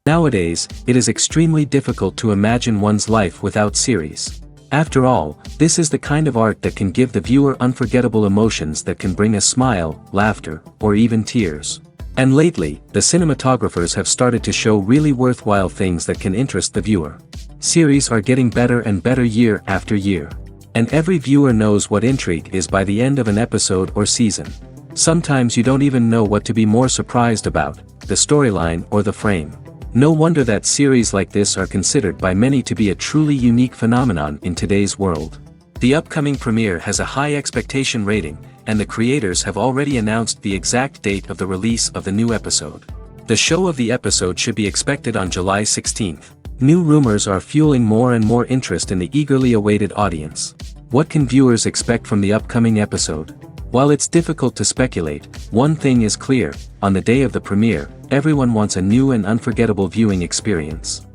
Nowadays, it is extremely difficult to imagine one's life without series. After all, this is the kind of art that can give the viewer unforgettable emotions that can bring a smile, laughter, or even tears. And lately, the cinematographers have started to show really worthwhile things that can interest the viewer. Series are getting better and better year after year. And every viewer knows what intrigue is by the end of an episode or season. Sometimes you don't even know what to be more surprised about, the storyline or the frame. No wonder that series like this are considered by many to be a truly unique phenomenon in today's world. The upcoming premiere has a high expectation rating, and the creators have already announced the exact date of the release of the new episode. The show of the episode should be expected on July 16th. New rumors are fueling more and more interest in the eagerly awaited audience. What can viewers expect from the upcoming episode? While it's difficult to speculate, one thing is clear: on the day of the premiere, everyone wants a new and unforgettable viewing experience.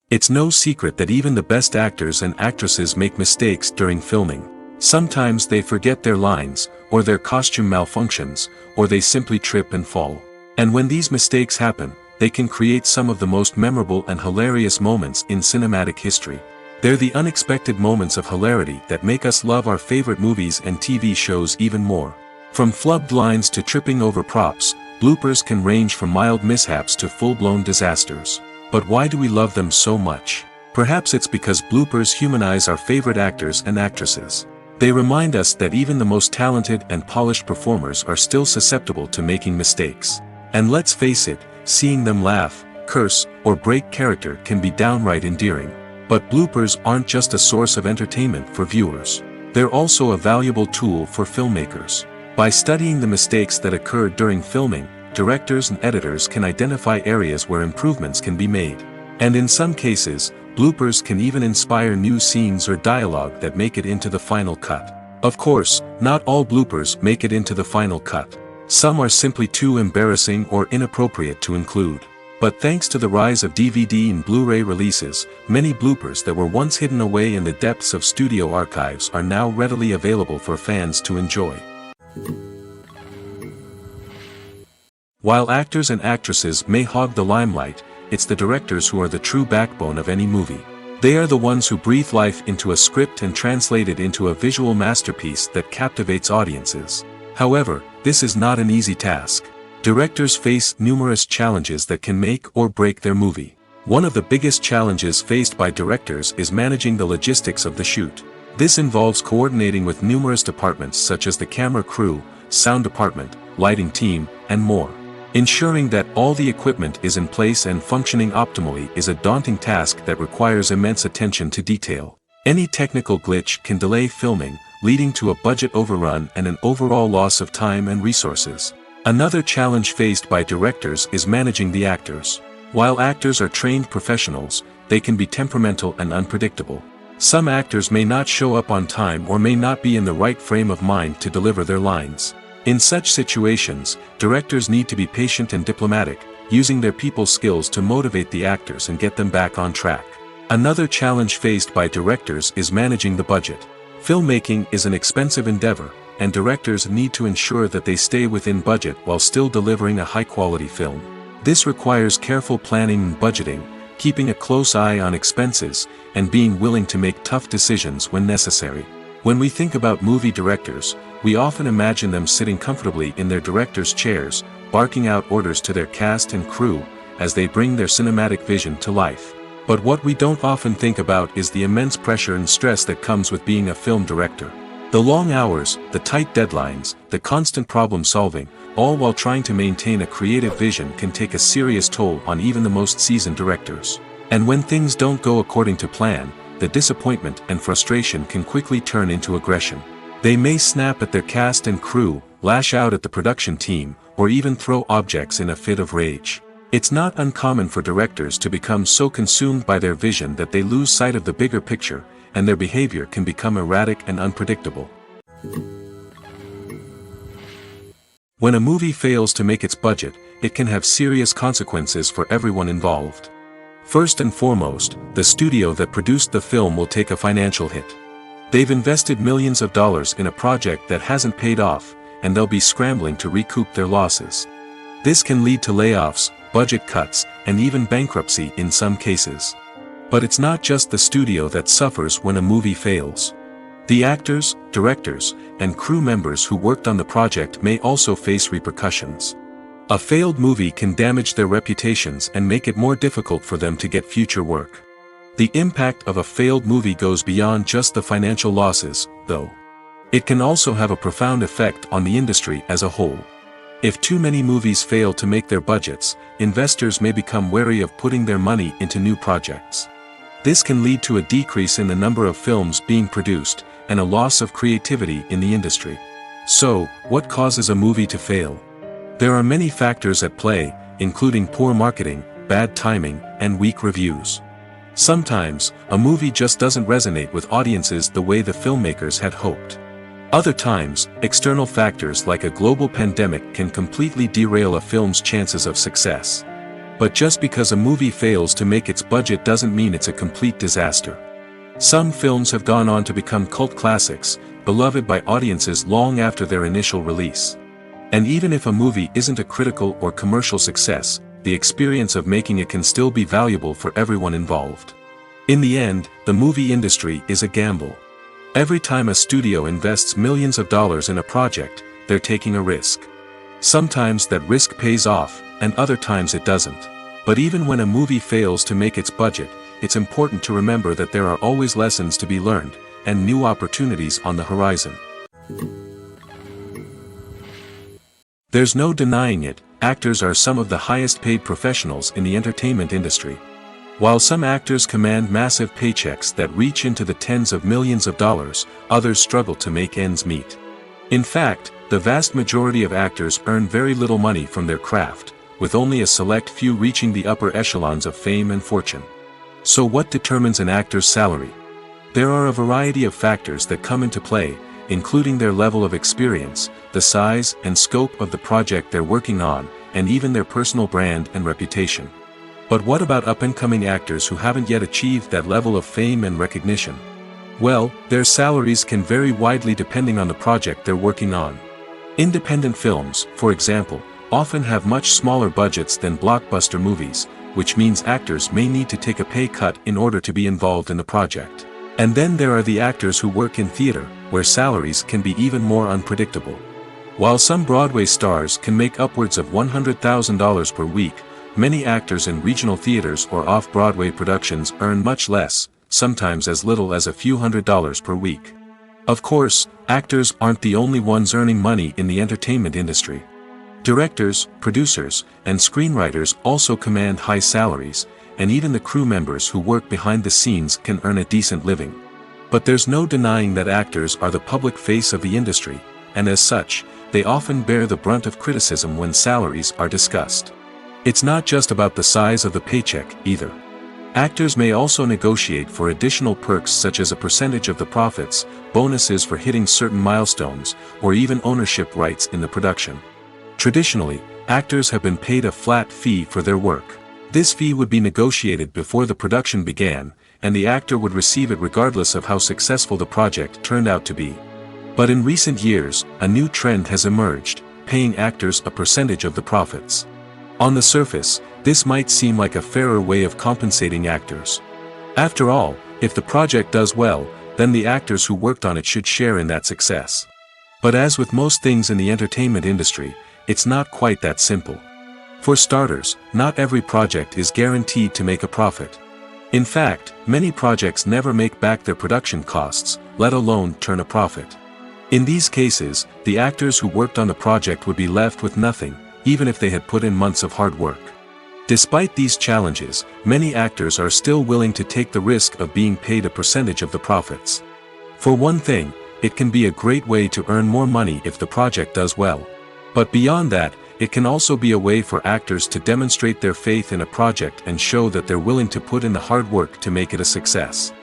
It's no secret that even the best actors and actresses make mistakes during filming. Sometimes they forget their lines, or their costume malfunctions, or they simply trip and fall. And when these mistakes happen, they can create some of the most memorable and hilarious moments in cinematic history. They're the unexpected moments of hilarity that make us love our favorite movies and TV shows even more. From flubbed lines to tripping over props, bloopers can range from mild mishaps to full-blown disasters. But why do we love them so much? Perhaps it's because bloopers humanize our favorite actors and actresses. They remind us that even the most talented and polished performers are still susceptible to making mistakes. And let's face it, seeing them laugh, curse, or break character can be downright endearing. But bloopers aren't just a source of entertainment for viewers. They're also a valuable tool for filmmakers. By studying the mistakes that occurred during filming, directors and editors can identify areas where improvements can be made. And in some cases, bloopers can even inspire new scenes or dialogue that make it into the final cut. Of course, not all bloopers make it into the final cut. Some are simply too embarrassing or inappropriate to include. But thanks to the rise of DVD and Blu-ray releases, many bloopers that were once hidden away in the depths of studio archives are now readily available for fans to enjoy. While actors and actresses may hog the limelight, it's the directors who are the true backbone of any movie. They are the ones who breathe life into a script and translate it into a visual masterpiece that captivates audiences. However, this is not an easy task. Directors face numerous challenges that can make or break their movie. One of the biggest challenges faced by directors is managing the logistics of the shoot. This involves coordinating with numerous departments such as the camera crew, sound department, lighting team, and more. Ensuring that all the equipment is in place and functioning optimally is a daunting task that requires immense attention to detail. Any technical glitch can delay filming, leading to a budget overrun and an overall loss of time and resources. Another challenge faced by directors is managing the actors. While actors are trained professionals, they can be temperamental and unpredictable. Some actors may not show up on time or may not be in the right frame of mind to deliver their lines. In such situations, directors need to be patient and diplomatic, using their people skills to motivate the actors and get them back on track. Another challenge faced by directors is managing the budget. Filmmaking is an expensive endeavor, and directors need to ensure that they stay within budget while still delivering a high-quality film. This requires careful planning and budgeting, keeping a close eye on expenses, and being willing to make tough decisions when necessary. When we think about movie directors, we often imagine them sitting comfortably in their director's chairs, barking out orders to their cast and crew, as they bring their cinematic vision to life. But what we don't often think about is the immense pressure and stress that comes with being a film director. The long hours, the tight deadlines, the constant problem solving, all while trying to maintain a creative vision can take a serious toll on even the most seasoned directors. And when things don't go according to plan, the disappointment and frustration can quickly turn into aggression. They may snap at their cast and crew, lash out at the production team, or even throw objects in a fit of rage. It's not uncommon for directors to become so consumed by their vision that they lose sight of the bigger picture, and their behavior can become erratic and unpredictable. When a movie fails to make its budget, it can have serious consequences for everyone involved. First and foremost, the studio that produced the film will take a financial hit. They've invested millions of dollars in a project that hasn't paid off, and they'll be scrambling to recoup their losses. This can lead to layoffs, budget cuts, and even bankruptcy in some cases. But it's not just the studio that suffers when a movie fails. The actors, directors, and crew members who worked on the project may also face repercussions. A failed movie can damage their reputations and make it more difficult for them to get future work. The impact of a failed movie goes beyond just the financial losses, though. It can also have a profound effect on the industry as a whole. If too many movies fail to make their budgets, investors may become wary of putting their money into new projects. This can lead to a decrease in the number of films being produced, and a loss of creativity in the industry. So, what causes a movie to fail? There are many factors at play, including poor marketing, bad timing, and weak reviews. Sometimes, a movie just doesn't resonate with audiences the way the filmmakers had hoped. Other times, external factors like a global pandemic can completely derail a film's chances of success. But just because a movie fails to make its budget doesn't mean it's a complete disaster. Some films have gone on to become cult classics, beloved by audiences long after their initial release. And even if a movie isn't a critical or commercial success, the experience of making it can still be valuable for everyone involved. In the end, the movie industry is a gamble. Every time a studio invests millions of dollars in a project, they're taking a risk. Sometimes that risk pays off, and other times it doesn't. But even when a movie fails to make its budget, it's important to remember that there are always lessons to be learned, and new opportunities on the horizon. There's no denying it, actors are some of the highest paid professionals in the entertainment industry. While some actors command massive paychecks that reach into the tens of millions of dollars, others struggle to make ends meet. In fact, the vast majority of actors earn very little money from their craft, with only a select few reaching the upper echelons of fame and fortune. So what determines an actor's salary? There are a variety of factors that come into play, including their level of experience, the size and scope of the project they're working on, and even their personal brand and reputation. But what about up-and-coming actors who haven't yet achieved that level of fame and recognition? Well, their salaries can vary widely depending on the project they're working on. Independent films, for example, often have much smaller budgets than blockbuster movies, which means actors may need to take a pay cut in order to be involved in the project. And then there are the actors who work in theater, where salaries can be even more unpredictable. While some Broadway stars can make upwards of $100,000 per week, many actors in regional theaters or off-Broadway productions earn much less, sometimes as little as a few $100s per week. Of course, actors aren't the only ones earning money in the entertainment industry. Directors, producers, and screenwriters also command high salaries, and even the crew members who work behind the scenes can earn a decent living. But there's no denying that actors are the public face of the industry, and as such, they often bear the brunt of criticism when salaries are discussed. It's not just about the size of the paycheck, either. Actors may also negotiate for additional perks such as a percentage of the profits, bonuses for hitting certain milestones, or even ownership rights in the production. Traditionally, actors have been paid a flat fee for their work. This fee would be negotiated before the production began, and the actor would receive it regardless of how successful the project turned out to be. But in recent years, a new trend has emerged, paying actors a percentage of the profits. On the surface, this might seem like a fairer way of compensating actors. After all, if the project does well, then the actors who worked on it should share in that success. But as with most things in the entertainment industry, it's not quite that simple. For starters, not every project is guaranteed to make a profit. In fact, many projects never make back their production costs, let alone turn a profit. In these cases, the actors who worked on the project would be left with nothing, even if they had put in months of hard work. Despite these challenges, many actors are still willing to take the risk of being paid a percentage of the profits. For one thing, it can be a great way to earn more money if the project does well. But beyond that, it can also be a way for actors to demonstrate their faith in a project and show that they're willing to put in the hard work to make it a success.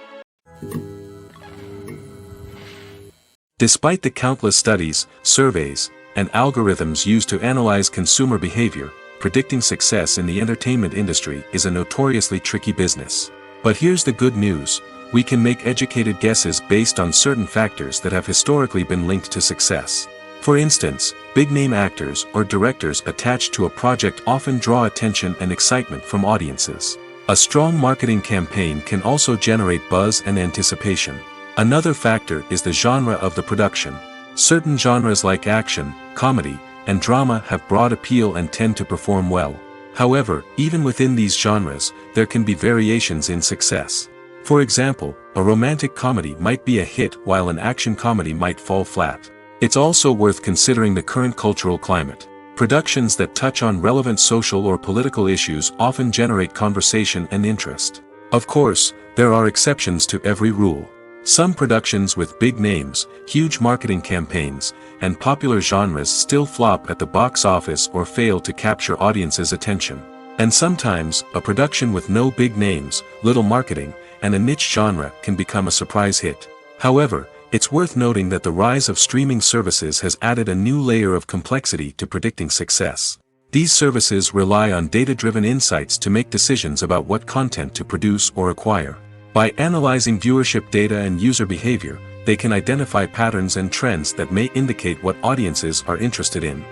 Despite the countless studies, surveys, and algorithms used to analyze consumer behavior, predicting success in the entertainment industry is a notoriously tricky business. But here's the good news: we can make educated guesses based on certain factors that have historically been linked to success. For instance, big-name actors or directors attached to a project often draw attention and excitement from audiences. A strong marketing campaign can also generate buzz and anticipation. Another factor is the genre of the production. Certain genres like action, comedy, and drama have broad appeal and tend to perform well. However, even within these genres, there can be variations in success. For example, a romantic comedy might be a hit while an action comedy might fall flat. It's also worth considering the current cultural climate. Productions that touch on relevant social or political issues often generate conversation and interest. Of course, there are exceptions to every rule. Some productions with big names, huge marketing campaigns, and popular genres still flop at the box office or fail to capture audiences' attention. And sometimes, a production with no big names, little marketing, and a niche genre can become a surprise hit. However, it's worth noting that the rise of streaming services has added a new layer of complexity to predicting success. These services rely on data-driven insights to make decisions about what content to produce or acquire. By analyzing viewership data and user behavior, they can identify patterns and trends that may indicate what audiences are interested in.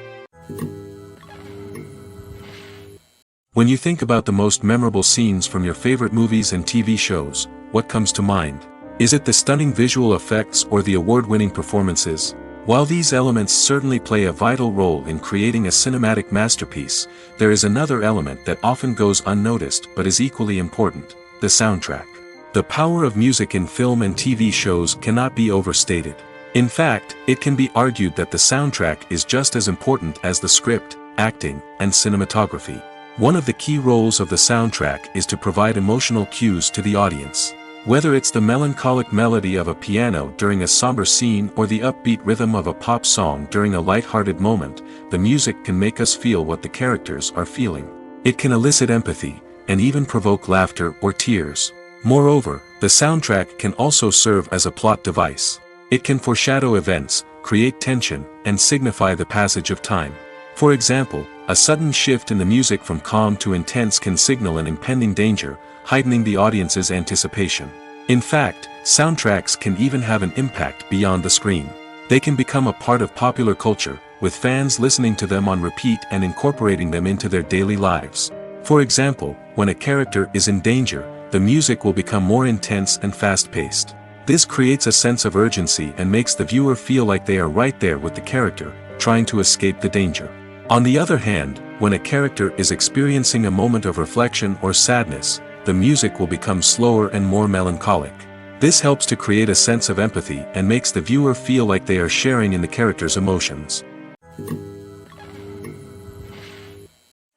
When you think about the most memorable scenes from your favorite movies and TV shows, what comes to mind? Is it the stunning visual effects or the award-winning performances? While these elements certainly play a vital role in creating a cinematic masterpiece, there is another element that often goes unnoticed but is equally important: the soundtrack. The power of music in film and TV shows cannot be overstated. In fact, it can be argued that the soundtrack is just as important as the script, acting, and cinematography. One of the key roles of the soundtrack is to provide emotional cues to the audience. Whether it's the melancholic melody of a piano during a somber scene or the upbeat rhythm of a pop song during a light-hearted moment, the music can make us feel what the characters are feeling. It can elicit empathy, and even provoke laughter or tears. Moreover, the soundtrack can also serve as a plot device. It can foreshadow events, create tension, and signify the passage of time. For example, a sudden shift in the music from calm to intense can signal an impending danger, heightening the audience's anticipation. In fact, soundtracks can even have an impact beyond the screen. They can become a part of popular culture, with fans listening to them on repeat and incorporating them into their daily lives. For example, when a character is in danger, the music will become more intense and fast-paced. This creates a sense of urgency and makes the viewer feel like they are right there with the character, trying to escape the danger. On the other hand, when a character is experiencing a moment of reflection or sadness, the music will become slower and more melancholic. This helps to create a sense of empathy and makes the viewer feel like they are sharing in the character's emotions.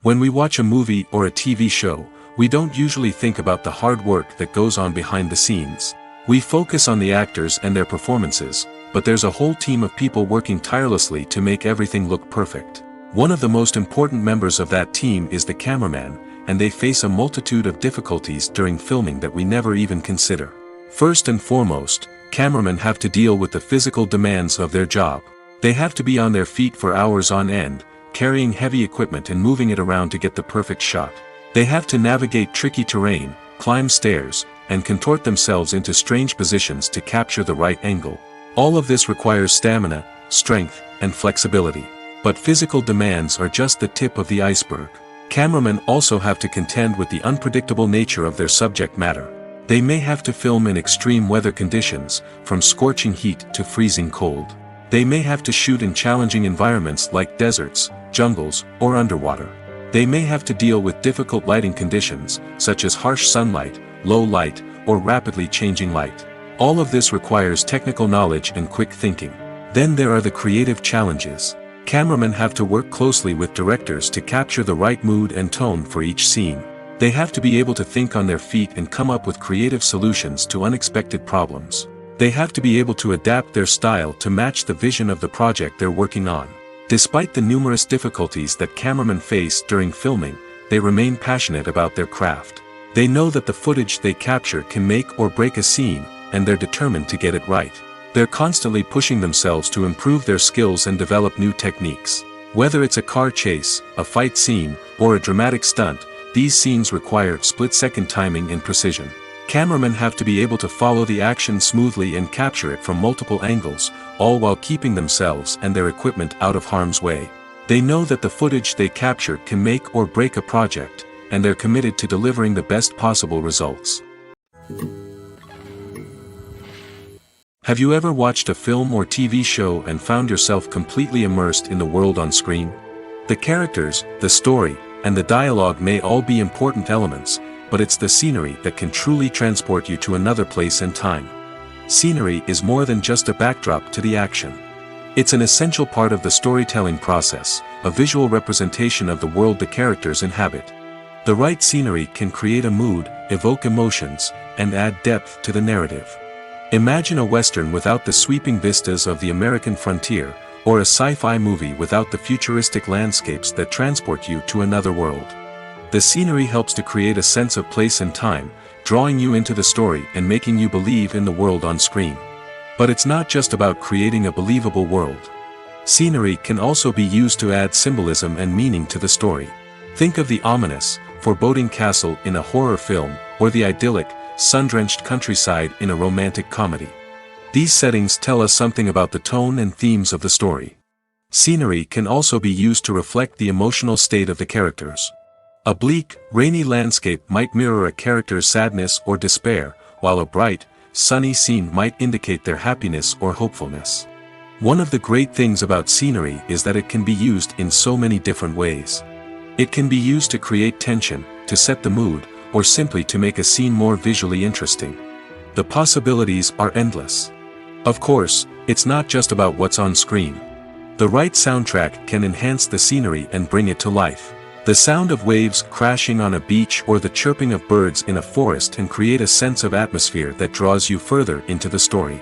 When we watch a movie or a TV show, we don't usually think about the hard work that goes on behind the scenes. We focus on the actors and their performances, but there's a whole team of people working tirelessly to make everything look perfect. One of the most important members of that team is the cameraman, and they face a multitude of difficulties during filming that we never even consider. First and foremost, cameramen have to deal with the physical demands of their job. They have to be on their feet for hours on end, carrying heavy equipment and moving it around to get the perfect shot. They have to navigate tricky terrain, climb stairs, and contort themselves into strange positions to capture the right angle. All of this requires stamina, strength, and flexibility. But physical demands are just the tip of the iceberg. Cameramen also have to contend with the unpredictable nature of their subject matter. They may have to film in extreme weather conditions, from scorching heat to freezing cold. They may have to shoot in challenging environments like deserts, jungles, or underwater. They may have to deal with difficult lighting conditions, such as harsh sunlight, low light, or rapidly changing light. All of this requires technical knowledge and quick thinking. Then there are the creative challenges. Cameramen have to work closely with directors to capture the right mood and tone for each scene. They have to be able to think on their feet and come up with creative solutions to unexpected problems. They have to be able to adapt their style to match the vision of the project they're working on. Despite the numerous difficulties that cameramen face during filming, they remain passionate about their craft. They know that the footage they capture can make or break a scene, and they're determined to get it right. They're constantly pushing themselves to improve their skills and develop new techniques. Whether it's a car chase, a fight scene, or a dramatic stunt, these scenes require split-second timing and precision. Cameramen have to be able to follow the action smoothly and capture it from multiple angles, all while keeping themselves and their equipment out of harm's way. They know that the footage they capture can make or break a project, and they're committed to delivering the best possible results. Have you ever watched a film or TV show and found yourself completely immersed in the world on screen? The characters, the story, and the dialogue may all be important elements, but it's the scenery that can truly transport you to another place and time. Scenery is more than just a backdrop to the action. It's an essential part of the storytelling process, a visual representation of the world the characters inhabit. The right scenery can create a mood, evoke emotions, and add depth to the narrative. Imagine a Western without the sweeping vistas of the American frontier, or a sci-fi movie without the futuristic landscapes that transport you to another world. The scenery helps to create a sense of place and time, drawing you into the story and making you believe in the world on screen. But it's not just about creating a believable world. Scenery can also be used to add symbolism and meaning to the story. Think of the ominous, foreboding castle in a horror film, or the idyllic, sun-drenched countryside in a romantic comedy. These settings tell us something about the tone and themes of the story. Scenery can also be used to reflect the emotional state of the characters. A bleak, rainy landscape might mirror a character's sadness or despair, while a bright, sunny scene might indicate their happiness or hopefulness. One of the great things about scenery is that it can be used in so many different ways. It can be used to create tension, to set the mood, or simply to make a scene more visually interesting. The possibilities are endless. Of course, it's not just about what's on screen. The right soundtrack can enhance the scenery and bring it to life. The sound of waves crashing on a beach or the chirping of birds in a forest can create a sense of atmosphere that draws you further into the story.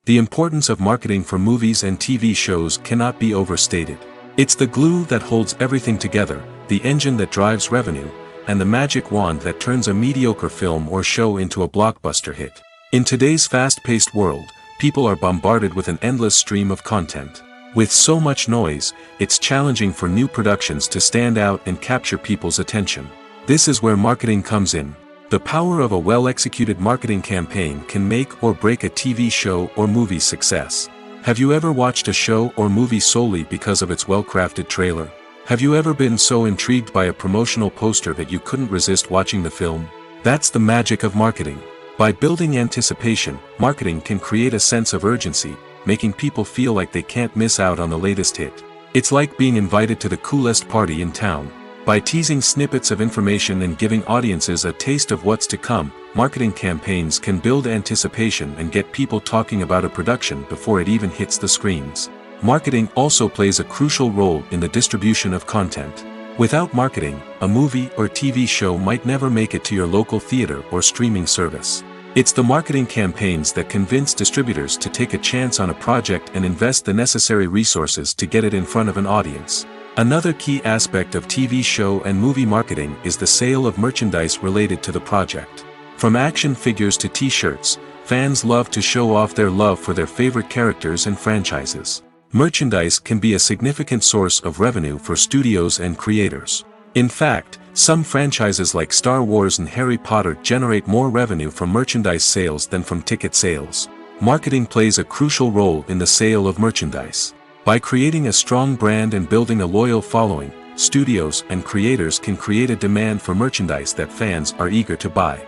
The importance of marketing for movies and TV shows cannot be overstated. It's the glue that holds everything together, the engine that drives revenue, and the magic wand that turns a mediocre film or show into a blockbuster hit. In today's fast-paced world, people are bombarded with an endless stream of content. With so much noise, it's challenging for new productions to stand out and capture people's attention. This is where marketing comes in. The power of a well-executed marketing campaign can make or break a TV show or movie's success. Have you ever watched a show or movie solely because of its well-crafted trailer? Have you ever been so intrigued by a promotional poster that you couldn't resist watching the film? That's the magic of marketing. By building anticipation, marketing can create a sense of urgency, making people feel like they can't miss out on the latest hit. It's like being invited to the coolest party in town. By teasing snippets of information and giving audiences a taste of what's to come, marketing campaigns can build anticipation and get people talking about a production before it even hits the screens. Marketing also plays a crucial role in the distribution of content. Without marketing, a movie or TV show might never make it to your local theater or streaming service. It's the marketing campaigns that convince distributors to take a chance on a project and invest the necessary resources to get it in front of an audience. Another key aspect of TV show and movie marketing is the sale of merchandise related to the project. From action figures to t-shirts, fans love to show off their love for their favorite characters and franchises. Merchandise can be a significant source of revenue for studios and creators. In fact, some franchises like Star Wars and Harry Potter generate more revenue from merchandise sales than from ticket sales. Marketing plays a crucial role in the sale of merchandise. By creating a strong brand and building a loyal following, studios and creators can create a demand for merchandise that fans are eager to buy.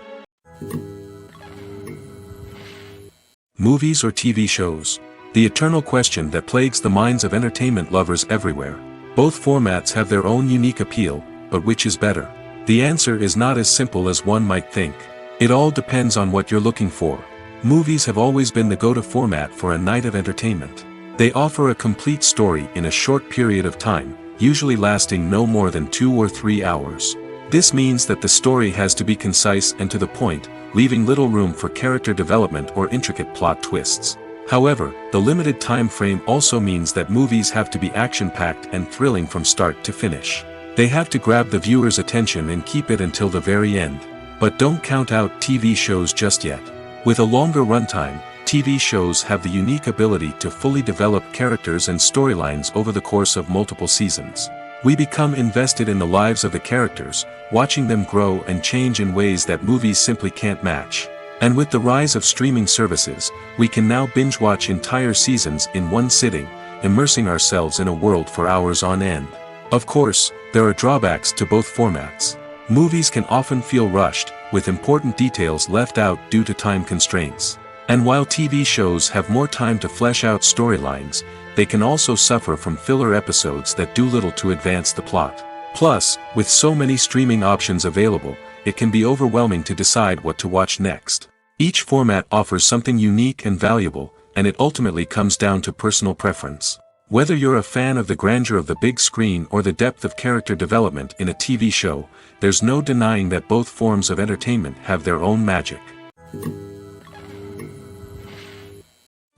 Movies or TV shows? The eternal question that plagues the minds of entertainment lovers everywhere. Both formats have their own unique appeal, but which is better? The answer is not as simple as one might think. It all depends on what you're looking for. Movies have always been the go-to format for a night of entertainment. They offer a complete story in a short period of time, usually lasting no more than 2 or 3 hours. This means that the story has to be concise and to the point, leaving little room for character development or intricate plot twists. However, the limited time frame also means that movies have to be action-packed and thrilling from start to finish. They have to grab the viewer's attention and keep it until the very end. But don't count out TV shows just yet. With a longer runtime, TV shows have the unique ability to fully develop characters and storylines over the course of multiple seasons. We become invested in the lives of the characters, watching them grow and change in ways that movies simply can't match. And with the rise of streaming services, we can now binge-watch entire seasons in one sitting, immersing ourselves in a world for hours on end. Of course, there are drawbacks to both formats. Movies can often feel rushed, with important details left out due to time constraints. And while TV shows have more time to flesh out storylines, they can also suffer from filler episodes that do little to advance the plot. Plus, with so many streaming options available, it can be overwhelming to decide what to watch next. Each format offers something unique and valuable, and it ultimately comes down to personal preference. Whether you're a fan of the grandeur of the big screen or the depth of character development in a TV show, there's no denying that both forms of entertainment have their own magic.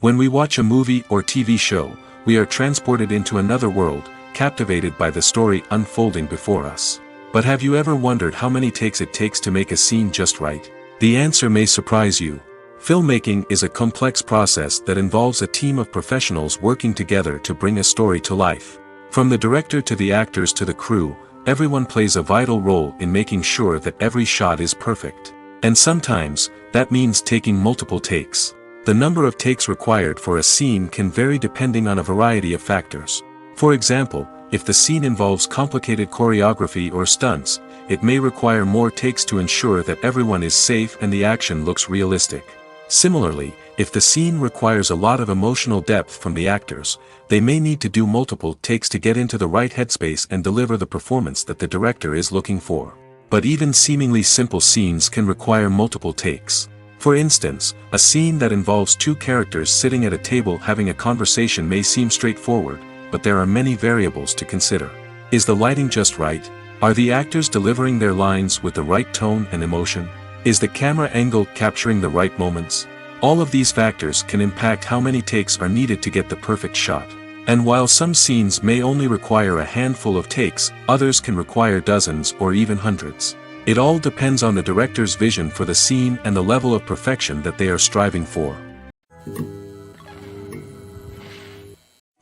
When we watch a movie or TV show, we are transported into another world, captivated by the story unfolding before us. But have you ever wondered how many takes it takes to make a scene just right? The answer may surprise you. Filmmaking is a complex process that involves a team of professionals working together to bring a story to life. From the director to the actors to the crew, everyone plays a vital role in making sure that every shot is perfect. And sometimes, that means taking multiple takes. The number of takes required for a scene can vary depending on a variety of factors. For example, if the scene involves complicated choreography or stunts, it may require more takes to ensure that everyone is safe and the action looks realistic. Similarly, if the scene requires a lot of emotional depth from the actors, they may need to do multiple takes to get into the right headspace and deliver the performance that the director is looking for. But even seemingly simple scenes can require multiple takes. For instance, a scene that involves 2 characters sitting at a table having a conversation may seem straightforward, but there are many variables to consider. Is the lighting just right? Are the actors delivering their lines with the right tone and emotion? Is the camera angle capturing the right moments? All of these factors can impact how many takes are needed to get the perfect shot. And while some scenes may only require a handful of takes, others can require dozens or even hundreds. It all depends on the director's vision for the scene and the level of perfection that they are striving for.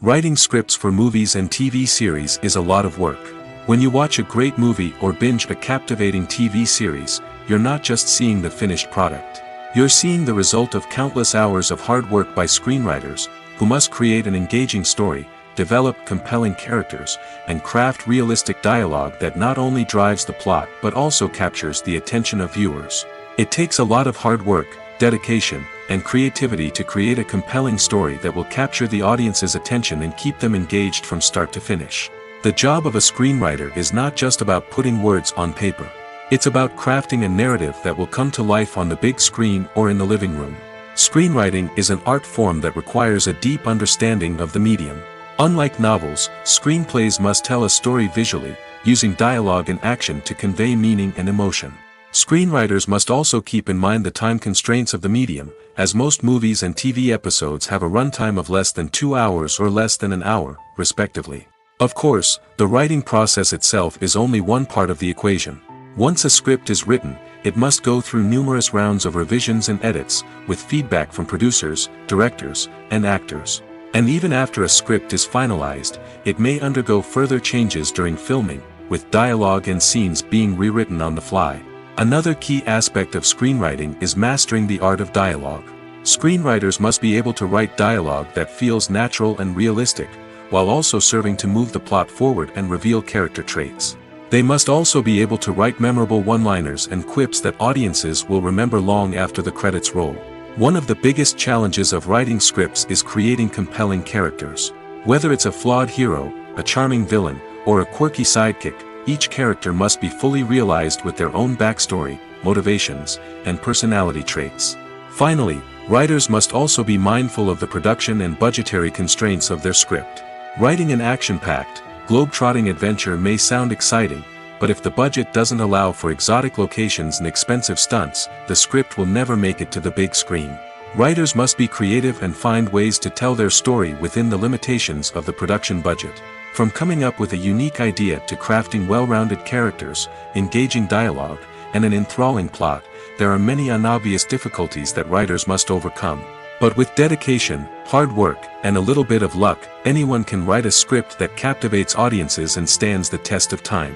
Writing scripts for movies and TV series is a lot of work. When you watch a great movie or binge a captivating TV series, you're not just seeing the finished product. You're seeing the result of countless hours of hard work by screenwriters, who must create an engaging story, develop compelling characters, and craft realistic dialogue that not only drives the plot but also captures the attention of viewers. It takes a lot of hard work, dedication, and creativity to create a compelling story that will capture the audience's attention and keep them engaged from start to finish. The job of a screenwriter is not just about putting words on paper. It's about crafting a narrative that will come to life on the big screen or in the living room. Screenwriting is an art form that requires a deep understanding of the medium. Unlike novels, screenplays must tell a story visually, using dialogue and action to convey meaning and emotion. Screenwriters must also keep in mind the time constraints of the medium, as most movies and TV episodes have a runtime of less than 2 hours or less than an hour, respectively. Of course, the writing process itself is only one part of the equation. Once a script is written, it must go through numerous rounds of revisions and edits, with feedback from producers, directors, and actors. And even after a script is finalized, it may undergo further changes during filming, with dialogue and scenes being rewritten on the fly. Another key aspect of screenwriting is mastering the art of dialogue. Screenwriters must be able to write dialogue that feels natural and realistic, while also serving to move the plot forward and reveal character traits. They must also be able to write memorable one-liners and quips that audiences will remember long after the credits roll. One of the biggest challenges of writing scripts is creating compelling characters. Whether it's a flawed hero, a charming villain, or a quirky sidekick, each character must be fully realized with their own backstory, motivations, and personality traits. Finally, writers must also be mindful of the production and budgetary constraints of their script. Writing an action-packed, globe-trotting adventure may sound exciting, but if the budget doesn't allow for exotic locations and expensive stunts, the script will never make it to the big screen. Writers must be creative and find ways to tell their story within the limitations of the production budget. From coming up with a unique idea to crafting well-rounded characters, engaging dialogue, and an enthralling plot, there are many unobvious difficulties that writers must overcome. But with dedication, hard work, and a little bit of luck, anyone can write a script that captivates audiences and stands the test of time.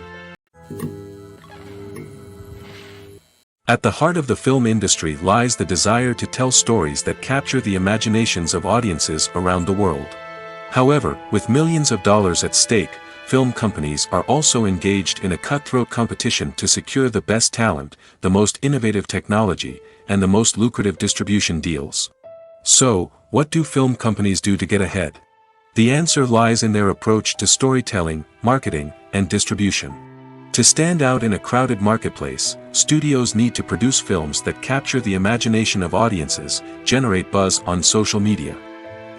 At the heart of the film industry lies the desire to tell stories that capture the imaginations of audiences around the world. However, with millions of dollars at stake, film companies are also engaged in a cutthroat competition to secure the best talent, the most innovative technology, and the most lucrative distribution deals. So, what do film companies do to get ahead? The answer lies in their approach to storytelling, marketing, and distribution. To stand out in a crowded marketplace, studios need to produce films that capture the imagination of audiences, generate buzz on social media.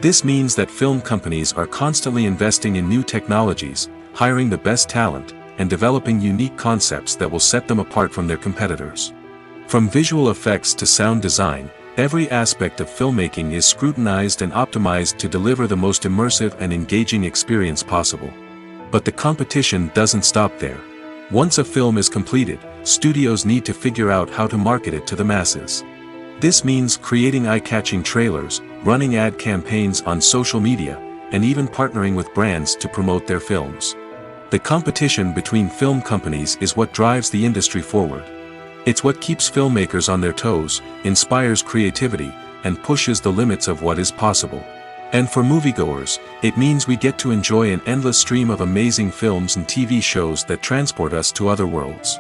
This means that film companies are constantly investing in new technologies, hiring the best talent, and developing unique concepts that will set them apart from their competitors. From visual effects to sound design, every aspect of filmmaking is scrutinized and optimized to deliver the most immersive and engaging experience possible. But the competition doesn't stop there. Once a film is completed, studios need to figure out how to market it to the masses. This means creating eye-catching trailers, running ad campaigns on social media, and even partnering with brands to promote their films. The competition between film companies is what drives the industry forward. It's what keeps filmmakers on their toes, inspires creativity, and pushes the limits of what is possible. And for moviegoers, it means we get to enjoy an endless stream of amazing films and TV shows that transport us to other worlds.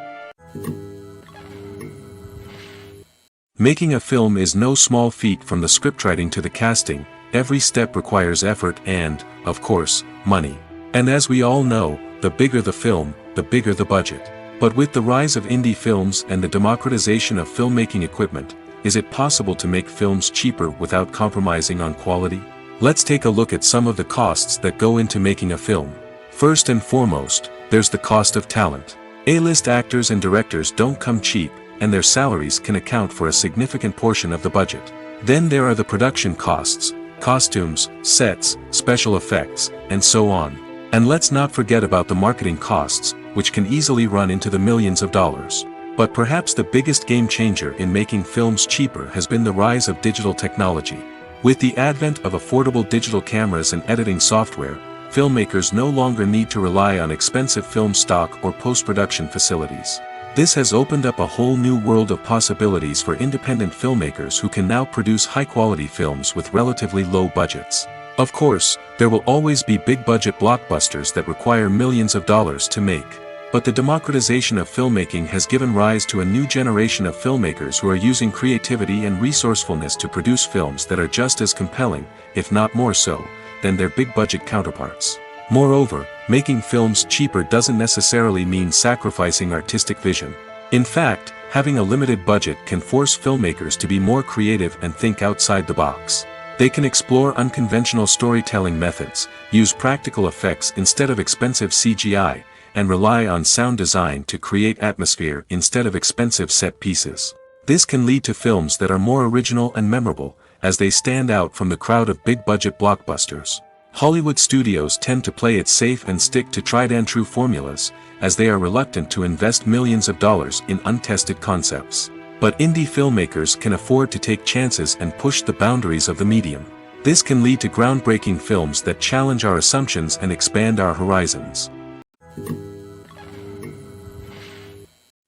Making a film is no small feat. From the scriptwriting to the casting, every step requires effort and, of course, money. And as we all know, the bigger the film, the bigger the budget. But with the rise of indie films and the democratization of filmmaking equipment, is it possible to make films cheaper without compromising on quality? Let's take a look at some of the costs that go into making a film. First and foremost, there's the cost of talent. A-list actors and directors don't come cheap, and their salaries can account for a significant portion of the budget. Then there are the production costs, costumes, sets, special effects, and so on. And let's not forget about the marketing costs, which can easily run into the millions of dollars. But perhaps the biggest game changer in making films cheaper has been the rise of digital technology. With the advent of affordable digital cameras and editing software, filmmakers no longer need to rely on expensive film stock or post-production facilities. This has opened up a whole new world of possibilities for independent filmmakers who can now produce high-quality films with relatively low budgets. Of course, there will always be big-budget blockbusters that require millions of dollars to make. But the democratization of filmmaking has given rise to a new generation of filmmakers who are using creativity and resourcefulness to produce films that are just as compelling, if not more so, than their big-budget counterparts. Moreover, making films cheaper doesn't necessarily mean sacrificing artistic vision. In fact, having a limited budget can force filmmakers to be more creative and think outside the box. They can explore unconventional storytelling methods, use practical effects instead of expensive CGI, and rely on sound design to create atmosphere instead of expensive set pieces. This can lead to films that are more original and memorable, as they stand out from the crowd of big-budget blockbusters. Hollywood studios tend to play it safe and stick to tried-and-true formulas, as they are reluctant to invest millions of dollars in untested concepts. But indie filmmakers can afford to take chances and push the boundaries of the medium. This can lead to groundbreaking films that challenge our assumptions and expand our horizons.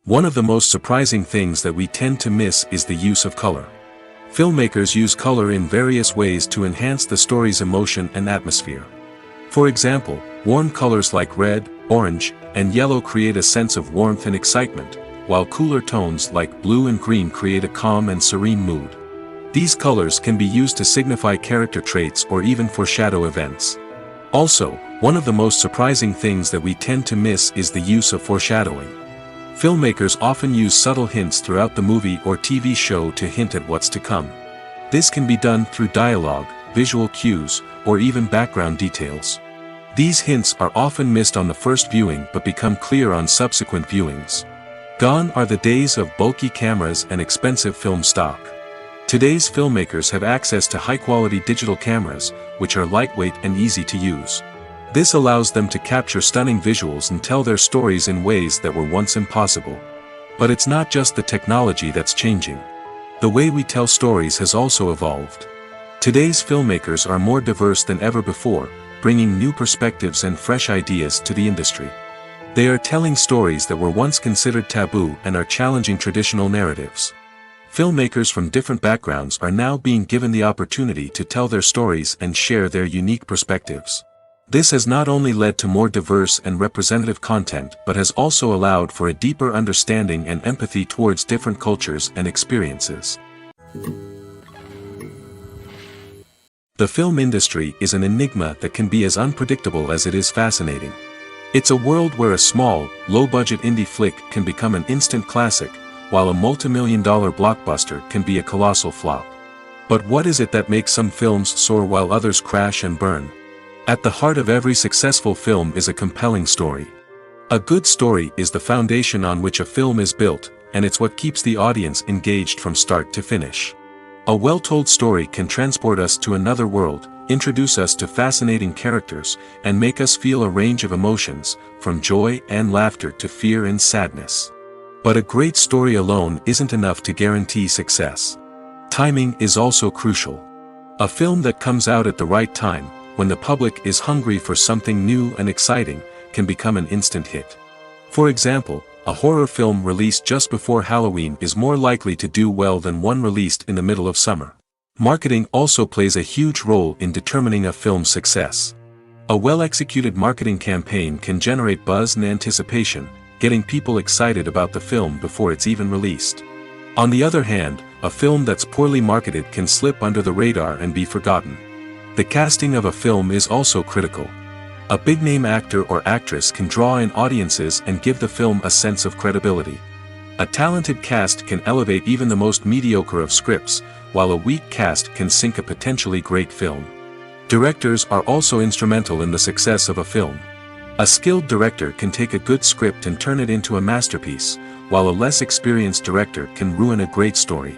One of the most surprising things that we tend to miss is the use of color. Filmmakers use color in various ways to enhance the story's emotion and atmosphere. For example, warm colors like red, orange, and yellow create a sense of warmth and excitement, while cooler tones like blue and green create a calm and serene mood. These colors can be used to signify character traits or even foreshadow events. Also, one of the most surprising things that we tend to miss is the use of foreshadowing. Filmmakers often use subtle hints throughout the movie or TV show to hint at what's to come. This can be done through dialogue, visual cues, or even background details. These hints are often missed on the first viewing but become clear on subsequent viewings. Gone are the days of bulky cameras and expensive film stock. Today's filmmakers have access to high-quality digital cameras, which are lightweight and easy to use. This allows them to capture stunning visuals and tell their stories in ways that were once impossible. But it's not just the technology that's changing. The way we tell stories has also evolved. Today's filmmakers are more diverse than ever before, bringing new perspectives and fresh ideas to the industry. They are telling stories that were once considered taboo and are challenging traditional narratives. Filmmakers from different backgrounds are now being given the opportunity to tell their stories and share their unique perspectives. This has not only led to more diverse and representative content but has also allowed for a deeper understanding and empathy towards different cultures and experiences. The film industry is an enigma that can be as unpredictable as it is fascinating. It's a world where a small, low-budget indie flick can become an instant classic, while a multi-million-dollar blockbuster can be a colossal flop. But what is it that makes some films soar while others crash and burn? At the heart of every successful film is a compelling story. A good story is the foundation on which a film is built, and it's what keeps the audience engaged from start to finish. A well-told story can transport us to another world, introduce us to fascinating characters, and make us feel a range of emotions, from joy and laughter to fear and sadness. But a great story alone isn't enough to guarantee success. Timing is also crucial. A film that comes out at the right time, when the public is hungry for something new and exciting, can become an instant hit. For example, a horror film released just before Halloween is more likely to do well than one released in the middle of summer. Marketing also plays a huge role in determining a film's success. A well-executed marketing campaign can generate buzz and anticipation, getting people excited about the film before it's even released. On the other hand, a film that's poorly marketed can slip under the radar and be forgotten. The casting of a film is also critical. A big-name actor or actress can draw in audiences and give the film a sense of credibility. A talented cast can elevate even the most mediocre of scripts, while a weak cast can sink a potentially great film. Directors are also instrumental in the success of a film. A skilled director can take a good script and turn it into a masterpiece, while a less experienced director can ruin a great story.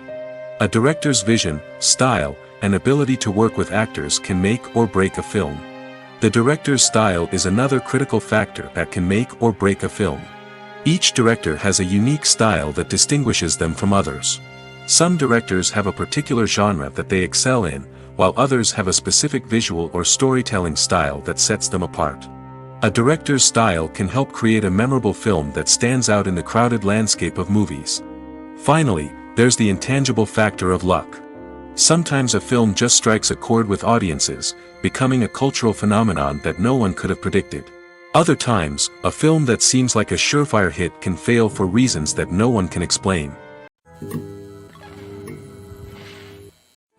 A director's vision, style, and ability to work with actors can make or break a film. The director's style is another critical factor that can make or break a film. Each director has a unique style that distinguishes them from others. Some directors have a particular genre that they excel in, while others have a specific visual or storytelling style that sets them apart. A director's style can help create a memorable film that stands out in the crowded landscape of movies. Finally, there's the intangible factor of luck. Sometimes a film just strikes a chord with audiences, becoming a cultural phenomenon that no one could have predicted. Other times, a film that seems like a surefire hit can fail for reasons that no one can explain.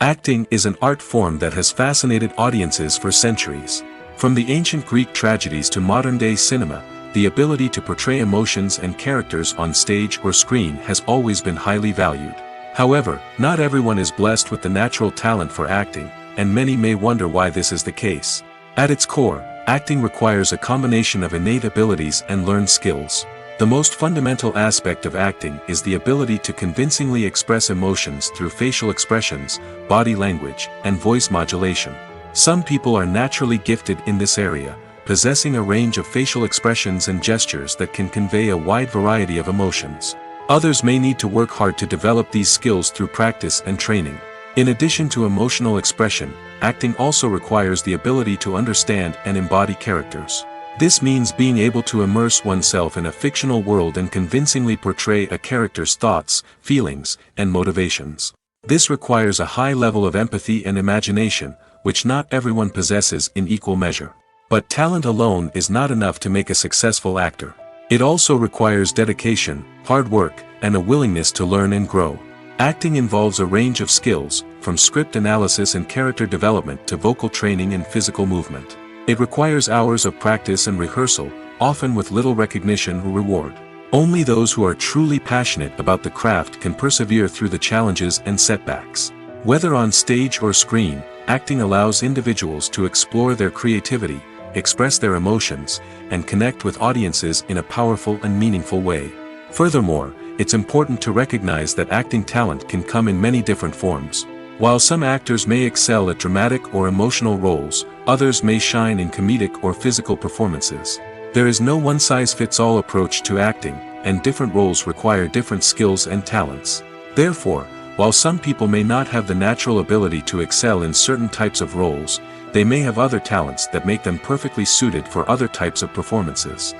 Acting is an art form that has fascinated audiences for centuries. From the ancient Greek tragedies to modern-day cinema, the ability to portray emotions and characters on stage or screen has always been highly valued. However, not everyone is blessed with the natural talent for acting, and many may wonder why this is the case. At its core, acting requires a combination of innate abilities and learned skills. The most fundamental aspect of acting is the ability to convincingly express emotions through facial expressions, body language, and voice modulation. Some people are naturally gifted in this area, possessing a range of facial expressions and gestures that can convey a wide variety of emotions. Others may need to work hard to develop these skills through practice and training. In addition to emotional expression, acting also requires the ability to understand and embody characters. This means being able to immerse oneself in a fictional world and convincingly portray a character's thoughts, feelings, and motivations. This requires a high level of empathy and imagination, which not everyone possesses in equal measure. But talent alone is not enough to make a successful actor. It also requires dedication, hard work, and a willingness to learn and grow. Acting involves a range of skills, from script analysis and character development to vocal training and physical movement. It requires hours of practice and rehearsal, often with little recognition or reward. Only those who are truly passionate about the craft can persevere through the challenges and setbacks. Whether on stage or screen, acting allows individuals to explore their creativity, express their emotions, and connect with audiences in a powerful and meaningful way. Furthermore, it's important to recognize that acting talent can come in many different forms. While some actors may excel at dramatic or emotional roles, others may shine in comedic or physical performances. There is no one-size-fits-all approach to acting, and different roles require different skills and talents. Therefore, while some people may not have the natural ability to excel in certain types of roles, they may have other talents that make them perfectly suited for other types of performances.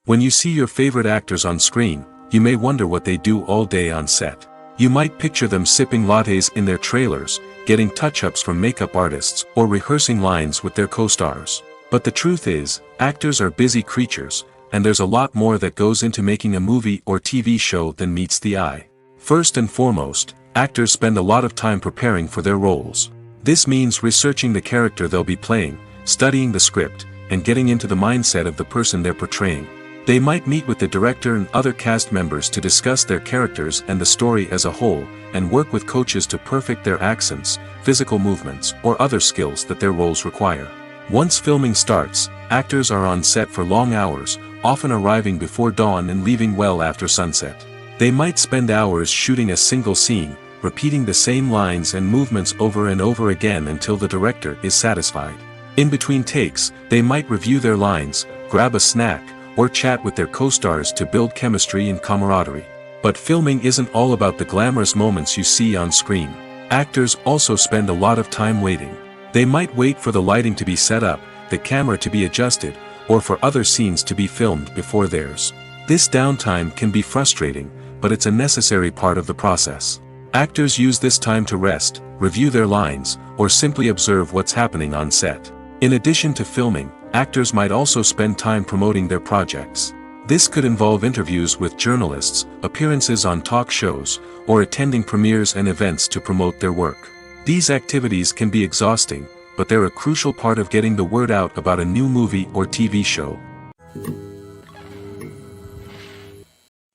When you see your favorite actors on screen, you may wonder what they do all day on set. You might picture them sipping lattes in their trailers, getting touch-ups from makeup artists, or rehearsing lines with their co-stars. But the truth is, actors are busy creatures, and there's a lot more that goes into making a movie or TV show than meets the eye. First and foremost, actors spend a lot of time preparing for their roles. This means researching the character they'll be playing, studying the script, and getting into the mindset of the person they're portraying. They might meet with the director and other cast members to discuss their characters and the story as a whole, and work with coaches to perfect their accents, physical movements, or other skills that their roles require. Once filming starts, actors are on set for long hours, often arriving before dawn and leaving well after sunset. They might spend hours shooting a single scene, repeating the same lines and movements over and over again until the director is satisfied. In between takes, they might review their lines, grab a snack, or chat with their co-stars to build chemistry and camaraderie. But filming isn't all about the glamorous moments you see on screen. Actors also spend a lot of time waiting. They might wait for the lighting to be set up, the camera to be adjusted, or for other scenes to be filmed before theirs. This downtime can be frustrating, but it's a necessary part of the process. Actors use this time to rest, review their lines, or simply observe what's happening on set. In addition to filming, actors might also spend time promoting their projects. This could involve interviews with journalists, appearances on talk shows, or attending premieres and events to promote their work. These activities can be exhausting, but they're a crucial part of getting the word out about a new movie or TV show.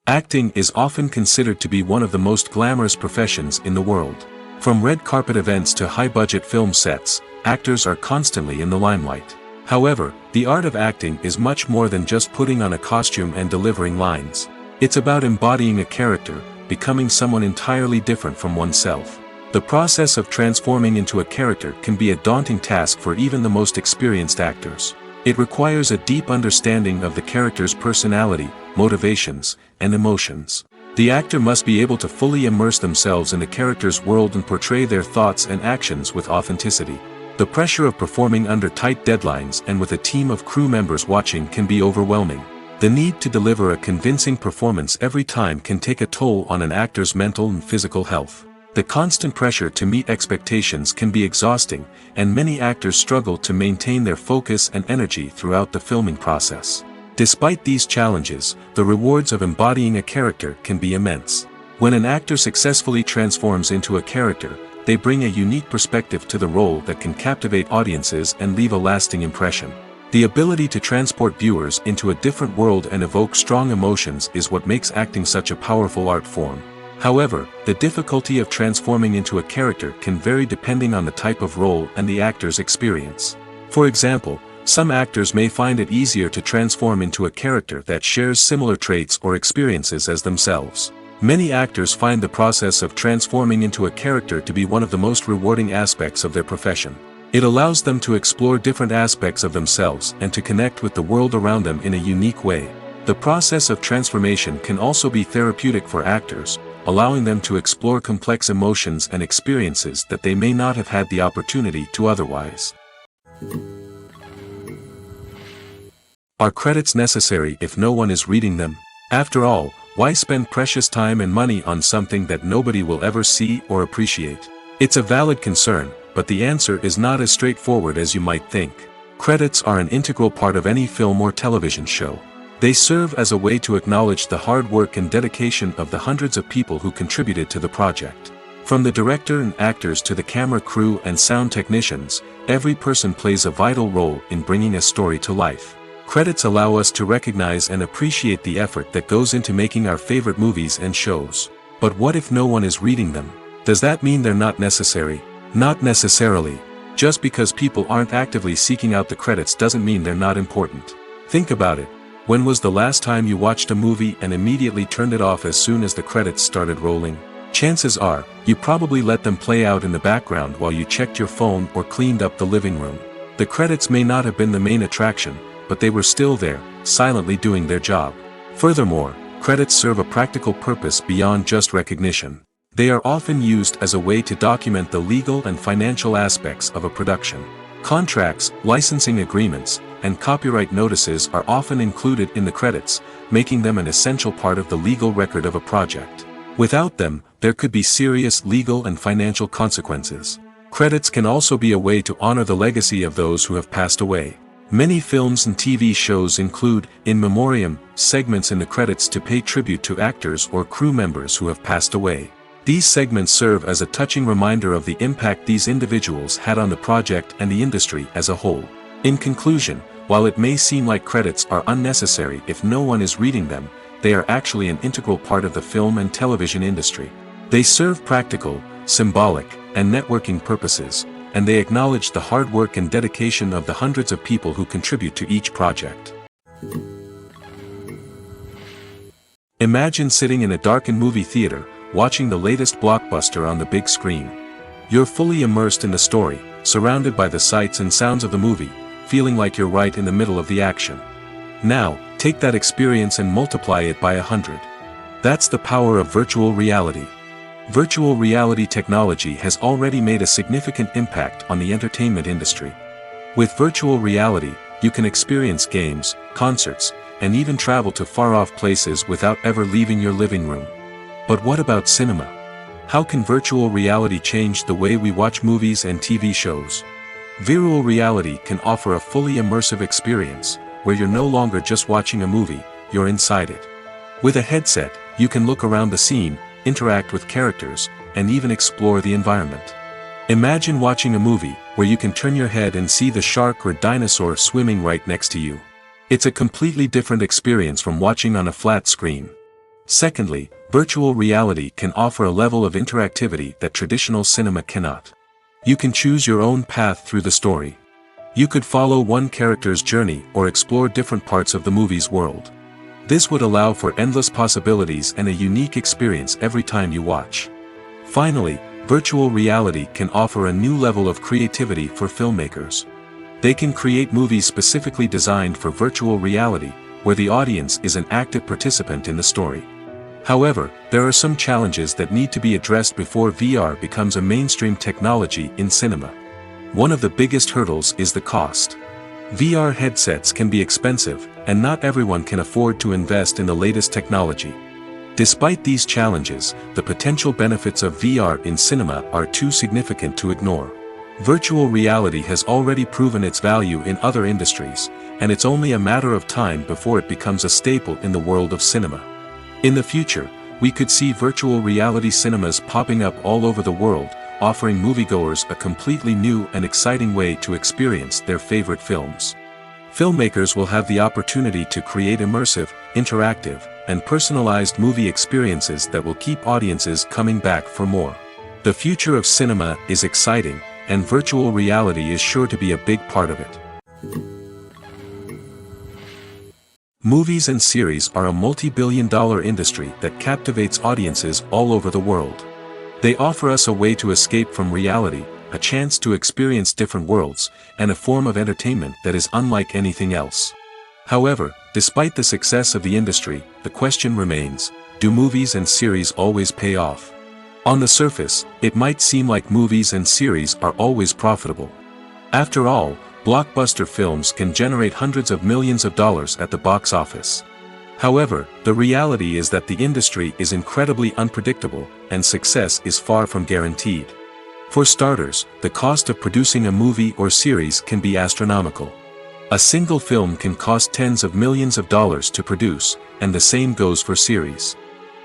Acting is often considered to be one of the most glamorous professions in the world. From red carpet events to high-budget film sets, actors are constantly in the limelight. However, the art of acting is much more than just putting on a costume and delivering lines. It's about embodying a character, becoming someone entirely different from oneself. The process of transforming into a character can be a daunting task for even the most experienced actors. It requires a deep understanding of the character's personality, motivations, and emotions. The actor must be able to fully immerse themselves in the character's world and portray their thoughts and actions with authenticity. The pressure of performing under tight deadlines and with a team of crew members watching can be overwhelming. The need to deliver a convincing performance every time can take a toll on an actor's mental and physical health. The constant pressure to meet expectations can be exhausting, and many actors struggle to maintain their focus and energy throughout the filming process. Despite these challenges, the rewards of embodying a character can be immense. When an actor successfully transforms into a character, they bring a unique perspective to the role that can captivate audiences and leave a lasting impression. The ability to transport viewers into a different world and evoke strong emotions is what makes acting such a powerful art form. However, the difficulty of transforming into a character can vary depending on the type of role and the actor's experience. For example, some actors may find it easier to transform into a character that shares similar traits or experiences as themselves. Many actors find the process of transforming into a character to be one of the most rewarding aspects of their profession. It allows them to explore different aspects of themselves and to connect with the world around them in a unique way. The process of transformation can also be therapeutic for actors, allowing them to explore complex emotions and experiences that they may not have had the opportunity to otherwise. Are credits necessary if no one is reading them? After all, why spend precious time and money on something that nobody will ever see or appreciate? It's a valid concern, but the answer is not as straightforward as you might think. Credits are an integral part of any film or television show. They serve as a way to acknowledge the hard work and dedication of the hundreds of people who contributed to the project. From the director and actors to the camera crew and sound technicians, every person plays a vital role in bringing a story to life. Credits allow us to recognize and appreciate the effort that goes into making our favorite movies and shows. But what if no one is reading them? Does that mean they're not necessary? Not necessarily. Just because people aren't actively seeking out the credits doesn't mean they're not important. Think about it. When was the last time you watched a movie and immediately turned it off as soon as the credits started rolling? Chances are, you probably let them play out in the background while you checked your phone or cleaned up the living room. The credits may not have been the main attraction, but they were still there, silently doing their job. Furthermore, credits serve a practical purpose beyond just recognition. They are often used as a way to document the legal and financial aspects of a production. Contracts, licensing agreements, and copyright notices are often included in the credits, making them an essential part of the legal record of a project. Without them, there could be serious legal and financial consequences. Credits can also be a way to honor the legacy of those who have passed away. Many films and TV shows include, in memoriam, segments in the credits to pay tribute to actors or crew members who have passed away. These segments serve as a touching reminder of the impact these individuals had on the project and the industry as a whole. In conclusion, while it may seem like credits are unnecessary if no one is reading them, they are actually an integral part of the film and television industry. They serve practical, symbolic, and networking purposes, and they acknowledge the hard work and dedication of the hundreds of people who contribute to each project. Imagine sitting in a darkened movie theater, watching the latest blockbuster on the big screen. You're fully immersed in the story, surrounded by the sights and sounds of the movie, feeling like you're right in the middle of the action. Now, take that experience and multiply it by 100. That's the power of virtual reality. Virtual reality technology has already made a significant impact on the entertainment industry. With virtual reality, you can experience games, concerts, and even travel to far-off places without ever leaving your living room. But what about cinema? How can virtual reality change the way we watch movies and TV shows? Virtual reality can offer a fully immersive experience, where you're no longer just watching a movie, you're inside it. With a headset, you can look around the scene, interact with characters, and even explore the environment. Imagine watching a movie where you can turn your head and see the shark or dinosaur swimming right next to you. It's a completely different experience from watching on a flat screen. Secondly, virtual reality can offer a level of interactivity that traditional cinema cannot. You can choose your own path through the story. You could follow one character's journey or explore different parts of the movie's world. This would allow for endless possibilities and a unique experience every time you watch. Finally, virtual reality can offer a new level of creativity for filmmakers. They can create movies specifically designed for virtual reality, where the audience is an active participant in the story. However, there are some challenges that need to be addressed before VR becomes a mainstream technology in cinema. One of the biggest hurdles is the cost. VR headsets can be expensive, and not everyone can afford to invest in the latest technology. Despite these challenges, the potential benefits of VR in cinema are too significant to ignore. Virtual reality has already proven its value in other industries, and it's only a matter of time before it becomes a staple in the world of cinema. In the future, we could see virtual reality cinemas popping up all over the world, offering moviegoers a completely new and exciting way to experience their favorite films. Filmmakers will have the opportunity to create immersive, interactive, and personalized movie experiences that will keep audiences coming back for more. The future of cinema is exciting, and virtual reality is sure to be a big part of it. Movies and series are a multi-billion-dollar industry that captivates audiences all over the world. They offer us a way to escape from reality, a chance to experience different worlds, and a form of entertainment that is unlike anything else. However, despite the success of the industry, the question remains, do movies and series always pay off? On the surface, it might seem like movies and series are always profitable. After all, blockbuster films can generate hundreds of millions of dollars at the box office. However, the reality is that the industry is incredibly unpredictable, and success is far from guaranteed. For starters, the cost of producing a movie or series can be astronomical. A single film can cost tens of millions of dollars to produce, and the same goes for series.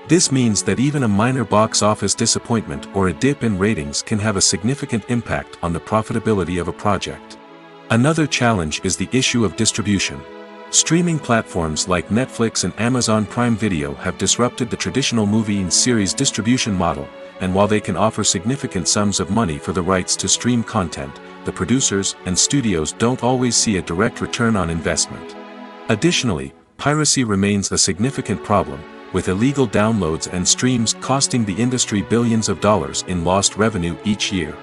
This means that even a minor box office disappointment or a dip in ratings can have a significant impact on the profitability of a project. Another challenge is the issue of distribution. Streaming platforms like Netflix and Amazon Prime Video have disrupted the traditional movie and series distribution model, and while they can offer significant sums of money for the rights to stream content, the producers and studios don't always see a direct return on investment. Additionally, piracy remains a significant problem, with illegal downloads and streams costing the industry billions of dollars in lost revenue each year.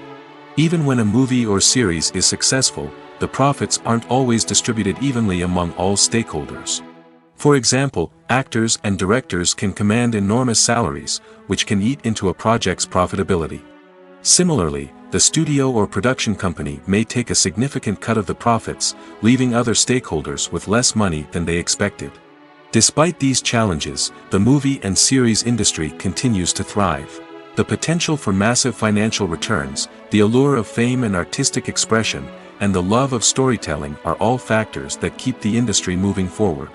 Even when a movie or series is successful, the profits aren't always distributed evenly among all stakeholders. For example, actors and directors can command enormous salaries, which can eat into a project's profitability. Similarly, the studio or production company may take a significant cut of the profits, leaving other stakeholders with less money than they expected. Despite these challenges, the movie and series industry continues to thrive. The potential for massive financial returns, the allure of fame and artistic expression, and the love of storytelling are all factors that keep the industry moving forward.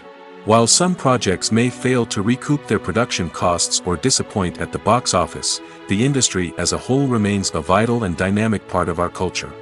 While some projects may fail to recoup their production costs or disappoint at the box office, the industry as a whole remains a vital and dynamic part of our culture.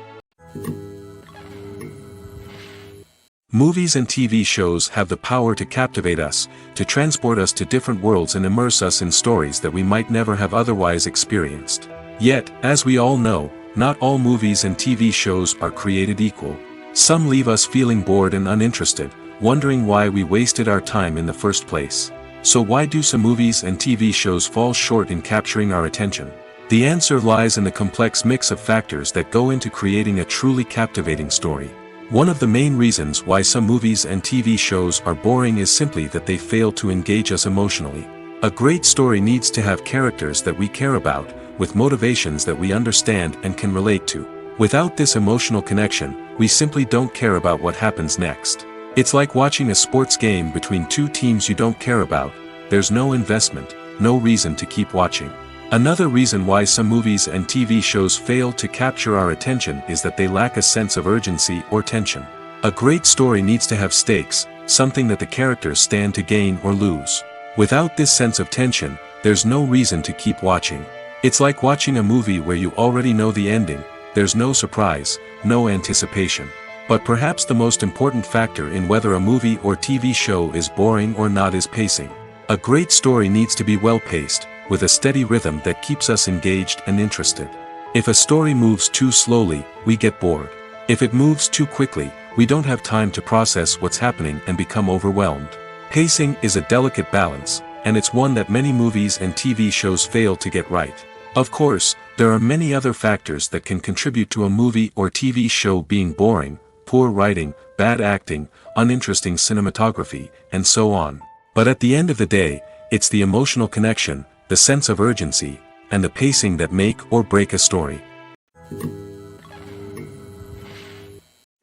Movies and TV shows have the power to captivate us, to transport us to different worlds and immerse us in stories that we might never have otherwise experienced. Yet, as we all know, not all movies and TV shows are created equal. Some leave us feeling bored and uninterested, wondering why we wasted our time in the first place. So why do some movies and TV shows fall short in capturing our attention? The answer lies in the complex mix of factors that go into creating a truly captivating story. One of the main reasons why some movies and TV shows are boring is simply that they fail to engage us emotionally. A great story needs to have characters that we care about, with motivations that we understand and can relate to. Without this emotional connection, we simply don't care about what happens next. It's like watching a sports game between two teams you don't care about. There's no investment, no reason to keep watching. Another reason why some movies and TV shows fail to capture our attention is that they lack a sense of urgency or tension. A great story needs to have stakes, something that the characters stand to gain or lose. Without this sense of tension, there's no reason to keep watching. It's like watching a movie where you already know the ending. There's no surprise, no anticipation. But perhaps the most important factor in whether a movie or TV show is boring or not is pacing. A great story needs to be well-paced, with a steady rhythm that keeps us engaged and interested. If a story moves too slowly, we get bored. If it moves too quickly, we don't have time to process what's happening and become overwhelmed. Pacing is a delicate balance, and it's one that many movies and TV shows fail to get right. Of course, there are many other factors that can contribute to a movie or TV show being boring: poor writing, bad acting, uninteresting cinematography, and so on. But at the end of the day, it's the emotional connection, the sense of urgency, and the pacing that make or break a story.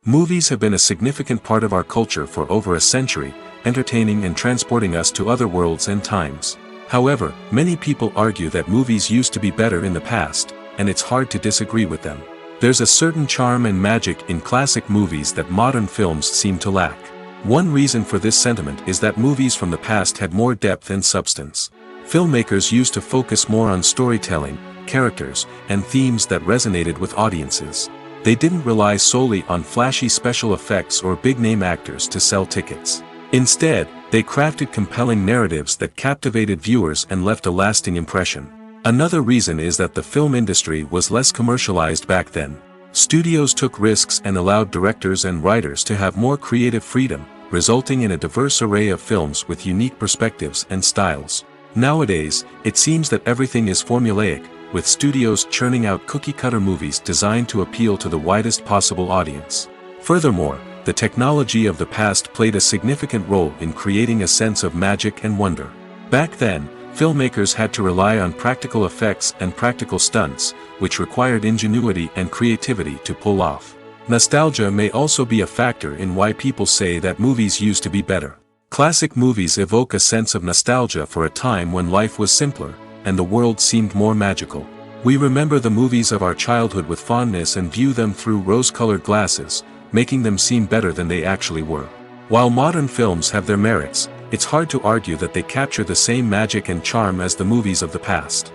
Movies have been a significant part of our culture for over a century, entertaining and transporting us to other worlds and times. However, many people argue that movies used to be better in the past, and it's hard to disagree with them. There's a certain charm and magic in classic movies that modern films seem to lack. One reason for this sentiment is that movies from the past had more depth and substance. Filmmakers used to focus more on storytelling, characters, and themes that resonated with audiences. They didn't rely solely on flashy special effects or big-name actors to sell tickets. Instead, they crafted compelling narratives that captivated viewers and left a lasting impression. Another reason is that the film industry was less commercialized back then. Studios took risks and allowed directors and writers to have more creative freedom, resulting in a diverse array of films with unique perspectives and styles. Nowadays, it seems that everything is formulaic, with studios churning out cookie-cutter movies designed to appeal to the widest possible audience. Furthermore, the technology of the past played a significant role in creating a sense of magic and wonder. Back then, filmmakers had to rely on practical effects and practical stunts, which required ingenuity and creativity to pull off. Nostalgia may also be a factor in why people say that movies used to be better. Classic movies evoke a sense of nostalgia for a time when life was simpler, and the world seemed more magical. We remember the movies of our childhood with fondness and view them through rose-colored glasses, making them seem better than they actually were. While modern films have their merits, it's hard to argue that they capture the same magic and charm as the movies of the past.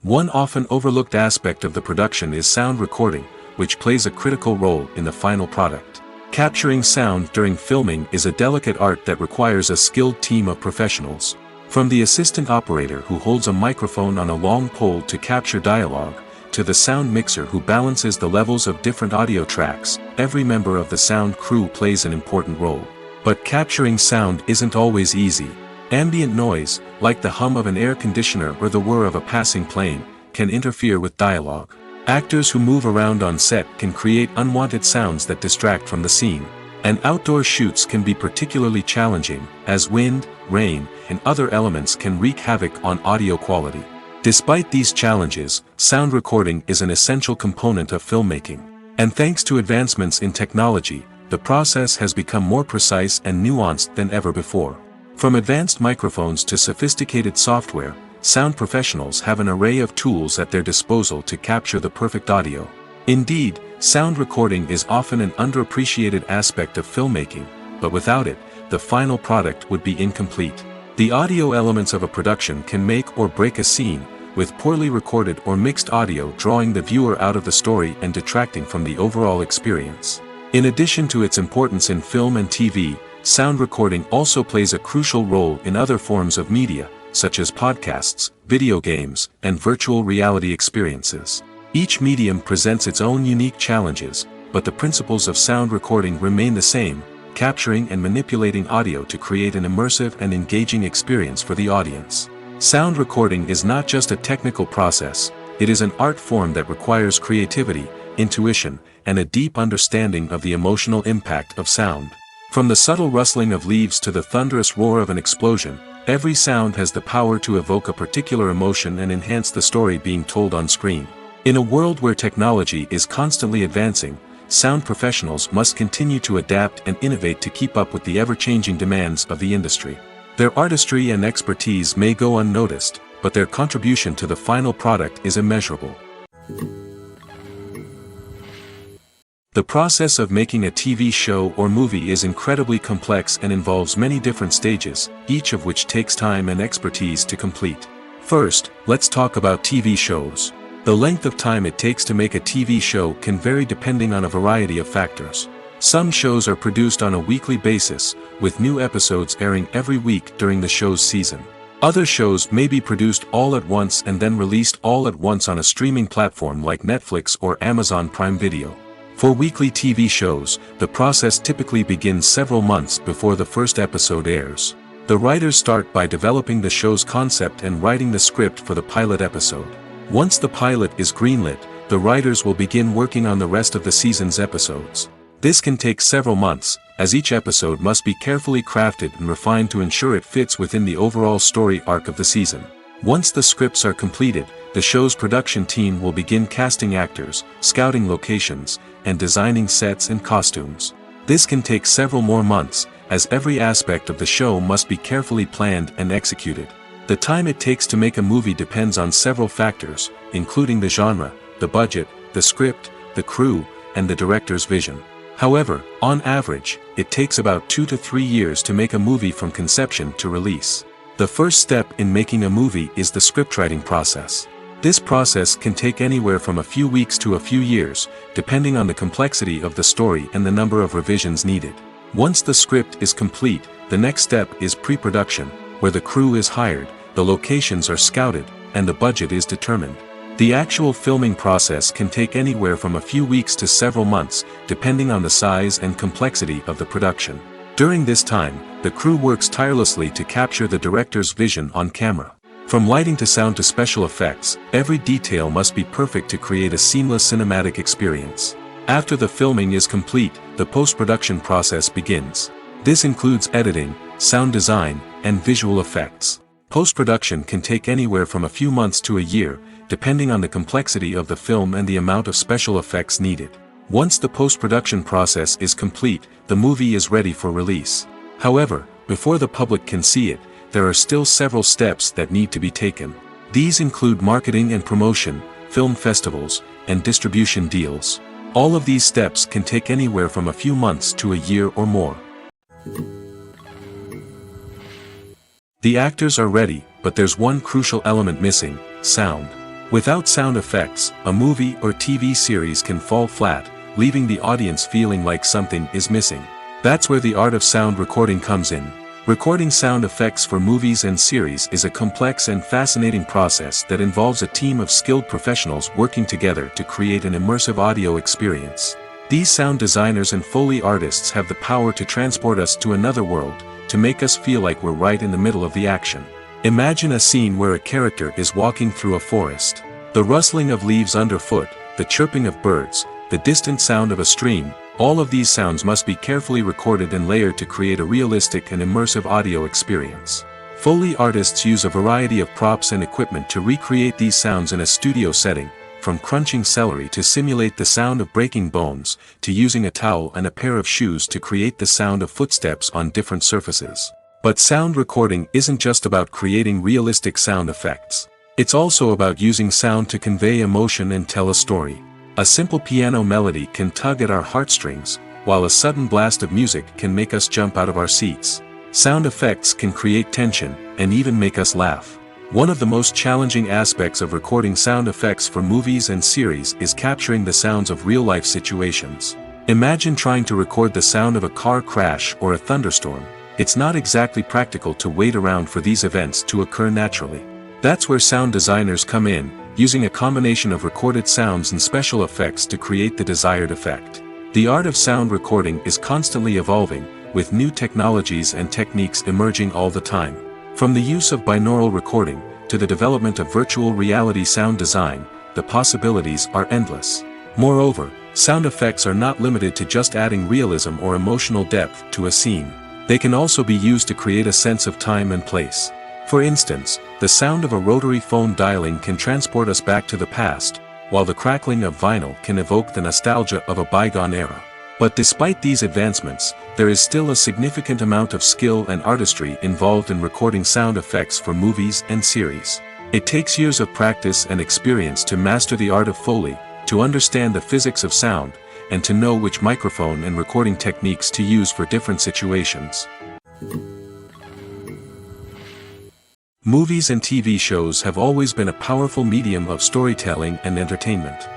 One often overlooked aspect of the production is sound recording, which plays a critical role in the final product. Capturing sound during filming is a delicate art that requires a skilled team of professionals. From the assistant operator who holds a microphone on a long pole to capture dialogue, to the sound mixer who balances the levels of different audio tracks, every member of the sound crew plays an important role. But capturing sound isn't always easy. Ambient noise, like the hum of an air conditioner or the whir of a passing plane, can interfere with dialogue. Actors who move around on set can create unwanted sounds that distract from the scene. And outdoor shoots can be particularly challenging, as wind, rain, and other elements can wreak havoc on audio quality. Despite these challenges, sound recording is an essential component of filmmaking. And thanks to advancements in technology, the process has become more precise and nuanced than ever before. From advanced microphones to sophisticated software, sound professionals have an array of tools at their disposal to capture the perfect audio. Indeed, sound recording is often an underappreciated aspect of filmmaking, but without it, the final product would be incomplete. The audio elements of a production can make or break a scene, with poorly recorded or mixed audio drawing the viewer out of the story and detracting from the overall experience. In addition to its importance in film and TV, sound recording also plays a crucial role in other forms of media, such as podcasts, video games, and virtual reality experiences. Each medium presents its own unique challenges, but the principles of sound recording remain the same: capturing and manipulating audio to create an immersive and engaging experience for the audience. Sound recording is not just a technical process, it is an art form that requires creativity, intuition, and a deep understanding of the emotional impact of sound. From the subtle rustling of leaves to the thunderous roar of an explosion, every sound has the power to evoke a particular emotion and enhance the story being told on screen. In a world where technology is constantly advancing, sound professionals must continue to adapt and innovate to keep up with the ever-changing demands of the industry. Their artistry and expertise may go unnoticed, but their contribution to the final product is immeasurable. The process of making a TV show or movie is incredibly complex and involves many different stages, each of which takes time and expertise to complete. First, let's talk about TV shows. The length of time it takes to make a TV show can vary depending on a variety of factors. Some shows are produced on a weekly basis, with new episodes airing every week during the show's season. Other shows may be produced all at once and then released all at once on a streaming platform like Netflix or Amazon Prime Video. For weekly TV shows, the process typically begins several months before the first episode airs. The writers start by developing the show's concept and writing the script for the pilot episode. Once the pilot is greenlit, the writers will begin working on the rest of the season's episodes. This can take several months, as each episode must be carefully crafted and refined to ensure it fits within the overall story arc of the season. Once the scripts are completed, the show's production team will begin casting actors, scouting locations, and designing sets and costumes. This can take several more months, as every aspect of the show must be carefully planned and executed. The time it takes to make a movie depends on several factors, including the genre, the budget, the script, the crew, and the director's vision. However, on average, it takes about 2 to 3 years to make a movie from conception to release. The first step in making a movie is the scriptwriting process. This process can take anywhere from a few weeks to a few years, depending on the complexity of the story and the number of revisions needed. Once the script is complete, the next step is pre-production, where the crew is hired, the locations are scouted, and the budget is determined. The actual filming process can take anywhere from a few weeks to several months, depending on the size and complexity of the production. During this time, the crew works tirelessly to capture the director's vision on camera. From lighting to sound to special effects, every detail must be perfect to create a seamless cinematic experience. After the filming is complete, the post-production process begins. This includes editing, sound design, and visual effects. Post-production can take anywhere from a few months to a year, depending on the complexity of the film and the amount of special effects needed. Once the post-production process is complete, the movie is ready for release. However, before the public can see it, there are still several steps that need to be taken. These include marketing and promotion, film festivals, and distribution deals. All of these steps can take anywhere from a few months to a year or more. The actors are ready, but there's one crucial element missing: sound. Without sound effects, a movie or TV series can fall flat, leaving the audience feeling like something is missing. That's where the art of sound recording comes in. Recording sound effects for movies and series is a complex and fascinating process that involves a team of skilled professionals working together to create an immersive audio experience. These sound designers and Foley artists have the power to transport us to another world, to make us feel like we're right in the middle of the action. Imagine a scene where a character is walking through a forest. The rustling of leaves underfoot, the chirping of birds, the distant sound of a stream, all of these sounds must be carefully recorded and layered to create a realistic and immersive audio experience. Foley artists use a variety of props and equipment to recreate these sounds in a studio setting, from crunching celery to simulate the sound of breaking bones, to using a towel and a pair of shoes to create the sound of footsteps on different surfaces. But sound recording isn't just about creating realistic sound effects. It's also about using sound to convey emotion and tell a story. A simple piano melody can tug at our heartstrings, while a sudden blast of music can make us jump out of our seats. Sound effects can create tension, and even make us laugh. One of the most challenging aspects of recording sound effects for movies and series is capturing the sounds of real-life situations. Imagine trying to record the sound of a car crash or a thunderstorm. It's not exactly practical to wait around for these events to occur naturally. That's where sound designers come in, using a combination of recorded sounds and special effects to create the desired effect. The art of sound recording is constantly evolving, with new technologies and techniques emerging all the time. From the use of binaural recording, to the development of virtual reality sound design, the possibilities are endless. Moreover, sound effects are not limited to just adding realism or emotional depth to a scene. They can also be used to create a sense of time and place. For instance, the sound of a rotary phone dialing can transport us back to the past, while the crackling of vinyl can evoke the nostalgia of a bygone era. But despite these advancements, there is still a significant amount of skill and artistry involved in recording sound effects for movies and series. It takes years of practice and experience to master the art of Foley, to understand the physics of sound, and to know which microphone and recording techniques to use for different situations. Movies and TV shows have always been a powerful medium of storytelling and entertainment.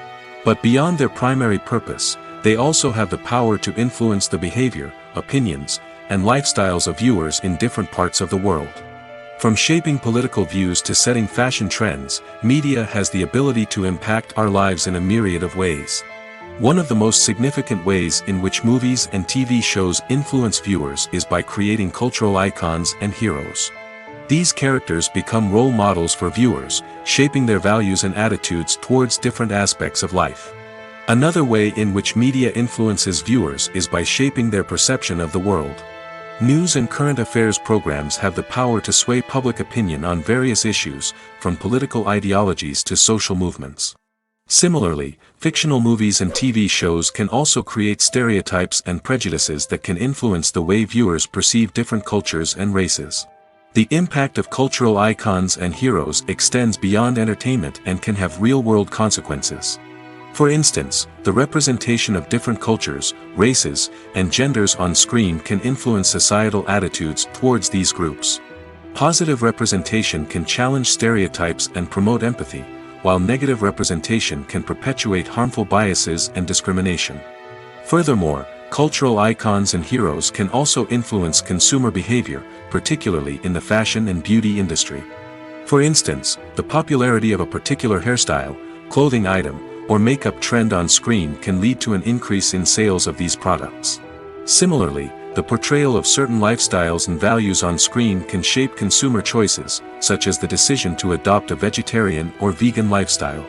But beyond their primary purpose, they also have the power to influence the behavior, opinions, and lifestyles of viewers in different parts of the world. From shaping political views to setting fashion trends, media has the ability to impact our lives in a myriad of ways. One of the most significant ways in which movies and TV shows influence viewers is by creating cultural icons and heroes. These characters become role models for viewers, shaping their values and attitudes towards different aspects of life. Another way in which media influences viewers is by shaping their perception of the world. News and current affairs programs have the power to sway public opinion on various issues, from political ideologies to social movements. Similarly, fictional movies and TV shows can also create stereotypes and prejudices that can influence the way viewers perceive different cultures and races. The impact of cultural icons and heroes extends beyond entertainment and can have real-world consequences. For instance, the representation of different cultures, races, and genders on screen can influence societal attitudes towards these groups. Positive representation can challenge stereotypes and promote empathy, while negative representation can perpetuate harmful biases and discrimination. Furthermore, cultural icons and heroes can also influence consumer behavior, particularly in the fashion and beauty industry. For instance, the popularity of a particular hairstyle, clothing item, or makeup trend on screen can lead to an increase in sales of these products. Similarly, the portrayal of certain lifestyles and values on screen can shape consumer choices, such as the decision to adopt a vegetarian or vegan lifestyle.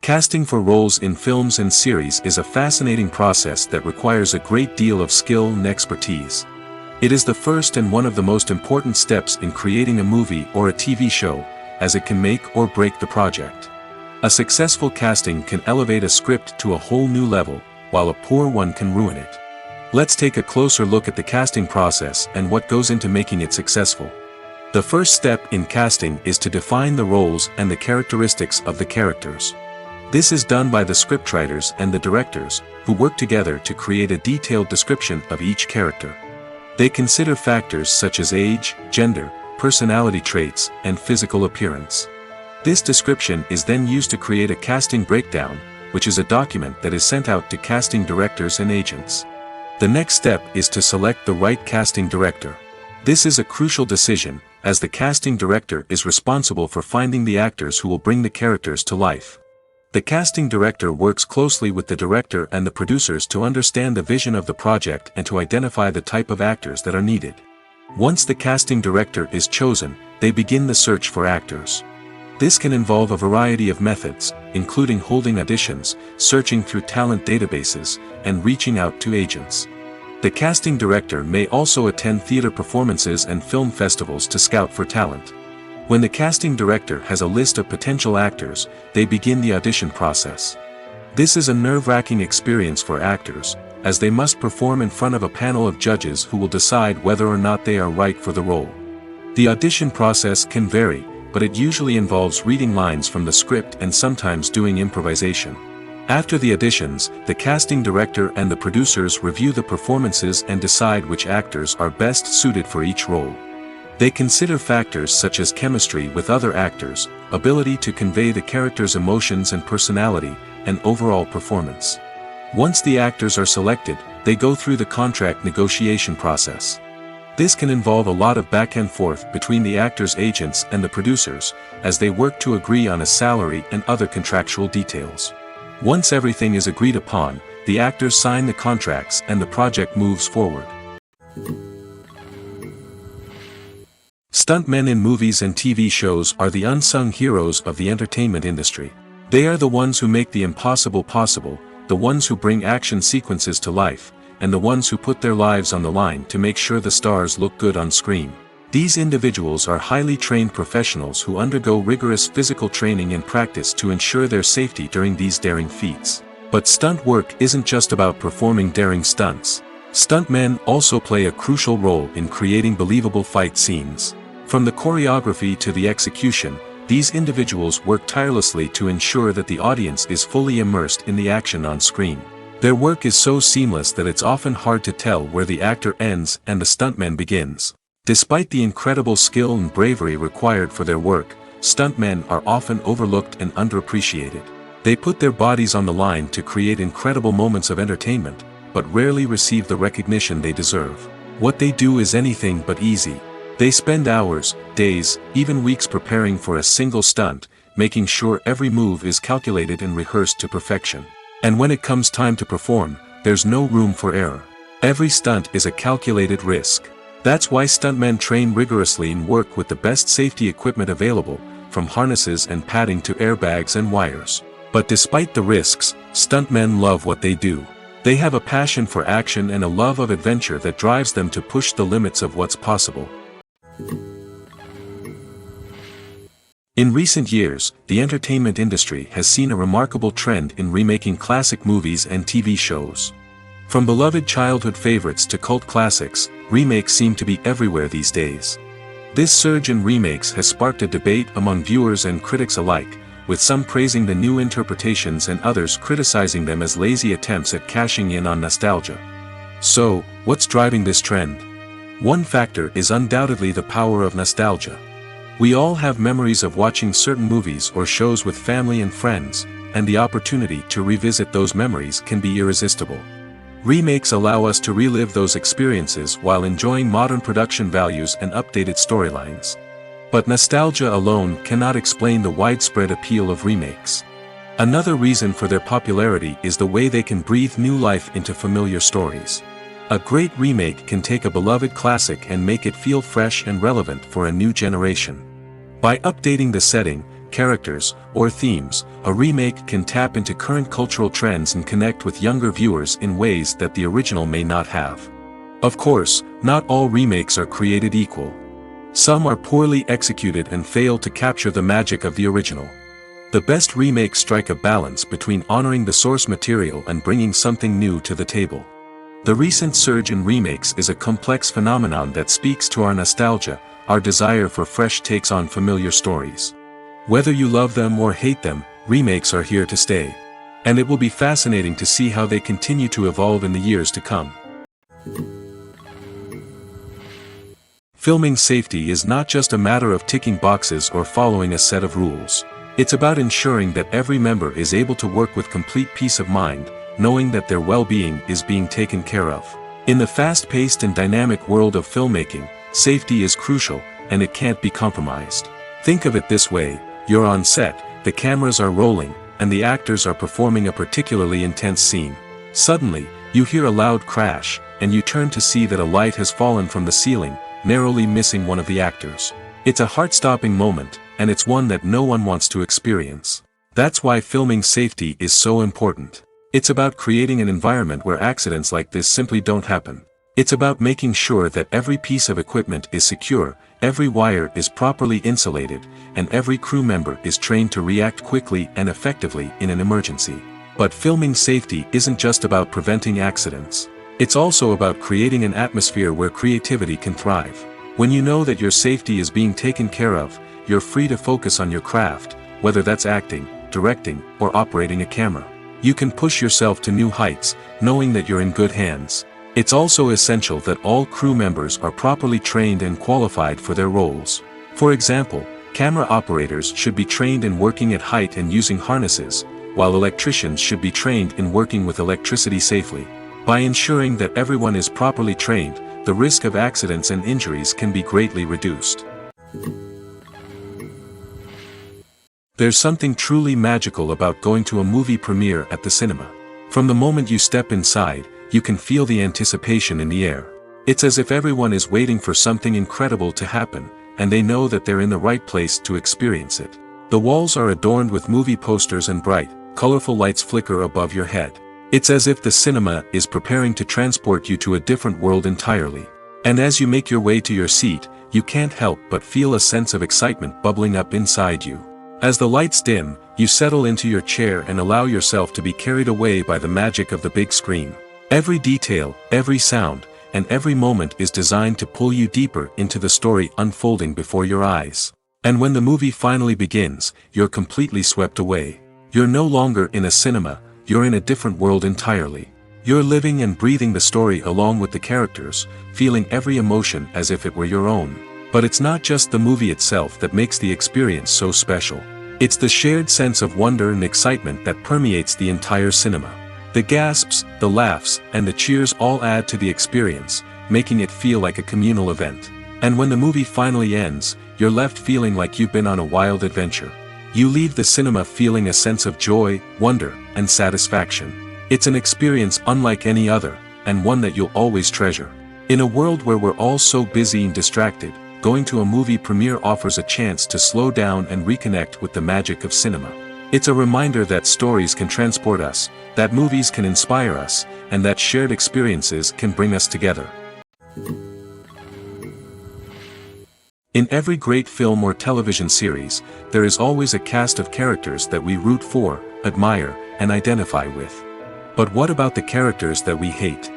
Casting for roles in films and series is a fascinating process that requires a great deal of skill and expertise. It is the first and one of the most important steps in creating a movie or a TV show, as it can make or break the project. A successful casting can elevate a script to a whole new level, while a poor one can ruin it. Let's take a closer look at the casting process and what goes into making it successful. The first step in casting is to define the roles and the characteristics of the characters. This is done by the scriptwriters and the directors, who work together to create a detailed description of each character. They consider factors such as age, gender, personality traits, and physical appearance. This description is then used to create a casting breakdown, which is a document that is sent out to casting directors and agents. The next step is to select the right casting director. This is a crucial decision, as the casting director is responsible for finding the actors who will bring the characters to life. The casting director works closely with the director and the producers to understand the vision of the project and to identify the type of actors that are needed. Once the casting director is chosen, they begin the search for actors. This can involve a variety of methods, including holding auditions, searching through talent databases, and reaching out to agents. The casting director may also attend theater performances and film festivals to scout for talent. When the casting director has a list of potential actors, they begin the audition process. This is a nerve-wracking experience for actors, as they must perform in front of a panel of judges who will decide whether or not they are right for the role. The audition process can vary, but it usually involves reading lines from the script and sometimes doing improvisation. After the auditions, the casting director and the producers review the performances and decide which actors are best suited for each role. They consider factors such as chemistry with other actors, ability to convey the character's emotions and personality, and overall performance. Once the actors are selected, they go through the contract negotiation process. This can involve a lot of back and forth between the actors' agents and the producers, as they work to agree on a salary and other contractual details. Once everything is agreed upon, the actors sign the contracts and the project moves forward. Stuntmen in movies and TV shows are the unsung heroes of the entertainment industry. They are the ones who make the impossible possible, the ones who bring action sequences to life, and the ones who put their lives on the line to make sure the stars look good on screen. These individuals are highly trained professionals who undergo rigorous physical training and practice to ensure their safety during these daring feats. But stunt work isn't just about performing daring stunts. Stuntmen also play a crucial role in creating believable fight scenes. From the choreography to the execution, these individuals work tirelessly to ensure that the audience is fully immersed in the action on screen. Their work is so seamless that it's often hard to tell where the actor ends and the stuntman begins. Despite the incredible skill and bravery required for their work, stuntmen are often overlooked and underappreciated. They put their bodies on the line to create incredible moments of entertainment, but rarely receive the recognition they deserve. What they do is anything but easy. They spend hours, days, even weeks preparing for a single stunt, making sure every move is calculated and rehearsed to perfection. And when it comes time to perform, there's no room for error. Every stunt is a calculated risk. That's why stuntmen train rigorously and work with the best safety equipment available, from harnesses and padding to airbags and wires. But despite the risks, stuntmen love what they do. They have a passion for action and a love of adventure that drives them to push the limits of what's possible. In recent years, the entertainment industry has seen a remarkable trend in remaking classic movies and TV shows. From beloved childhood favorites to cult classics, remakes seem to be everywhere these days. This surge in remakes has sparked a debate among viewers and critics alike, with some praising the new interpretations and others criticizing them as lazy attempts at cashing in on nostalgia. So, what's driving this trend? One factor is undoubtedly the power of nostalgia. We all have memories of watching certain movies or shows with family and friends, and the opportunity to revisit those memories can be irresistible. Remakes allow us to relive those experiences while enjoying modern production values and updated storylines. But nostalgia alone cannot explain the widespread appeal of remakes. Another reason for their popularity is the way they can breathe new life into familiar stories. A great remake can take a beloved classic and make it feel fresh and relevant for a new generation. By updating the setting, characters, or themes, a remake can tap into current cultural trends and connect with younger viewers in ways that the original may not have. Of course, not all remakes are created equal. Some are poorly executed and fail to capture the magic of the original. The best remakes strike a balance between honoring the source material and bringing something new to the table. The recent surge in remakes is a complex phenomenon that speaks to our nostalgia, our desire for fresh takes on familiar stories. Whether you love them or hate them, remakes are here to stay. And it will be fascinating to see how they continue to evolve in the years to come. Filming safety is not just a matter of ticking boxes or following a set of rules. It's about ensuring that every member is able to work with complete peace of mind, knowing that their well-being is being taken care of. In the fast-paced and dynamic world of filmmaking, safety is crucial, and it can't be compromised. Think of it this way: you're on set, the cameras are rolling, and the actors are performing a particularly intense scene. Suddenly, you hear a loud crash, and you turn to see that a light has fallen from the ceiling, narrowly missing one of the actors. It's a heart-stopping moment, and it's one that no one wants to experience. That's why filming safety is so important. It's about creating an environment where accidents like this simply don't happen. It's about making sure that every piece of equipment is secure, every wire is properly insulated, and every crew member is trained to react quickly and effectively in an emergency. But filming safety isn't just about preventing accidents. It's also about creating an atmosphere where creativity can thrive. When you know that your safety is being taken care of, you're free to focus on your craft, whether that's acting, directing, or operating a camera. You can push yourself to new heights, knowing that you're in good hands. It's also essential that all crew members are properly trained and qualified for their roles. For example, camera operators should be trained in working at height and using harnesses, while electricians should be trained in working with electricity safely. By ensuring that everyone is properly trained, the risk of accidents and injuries can be greatly reduced. There's something truly magical about going to a movie premiere at the cinema. From the moment you step inside, you can feel the anticipation in the air. It's as if everyone is waiting for something incredible to happen, and they know that they're in the right place to experience it. The walls are adorned with movie posters and bright, colorful lights flicker above your head. It's as if the cinema is preparing to transport you to a different world entirely. And as you make your way to your seat, you can't help but feel a sense of excitement bubbling up inside you. As the lights dim, you settle into your chair and allow yourself to be carried away by the magic of the big screen. Every detail, every sound, and every moment is designed to pull you deeper into the story unfolding before your eyes. And when the movie finally begins, you're completely swept away. You're no longer in a cinema, you're in a different world entirely. You're living and breathing the story along with the characters, feeling every emotion as if it were your own. But it's not just the movie itself that makes the experience so special. It's the shared sense of wonder and excitement that permeates the entire cinema. The gasps, the laughs, and the cheers all add to the experience, making it feel like a communal event. And when the movie finally ends, you're left feeling like you've been on a wild adventure. You leave the cinema feeling a sense of joy, wonder, and satisfaction. It's an experience unlike any other, and one that you'll always treasure. In a world where we're all so busy and distracted, going to a movie premiere offers a chance to slow down and reconnect with the magic of cinema. It's a reminder that stories can transport us, that movies can inspire us, and that shared experiences can bring us together. In every great film or television series, there is always a cast of characters that we root for, admire, and identify with. But what about the characters that we hate?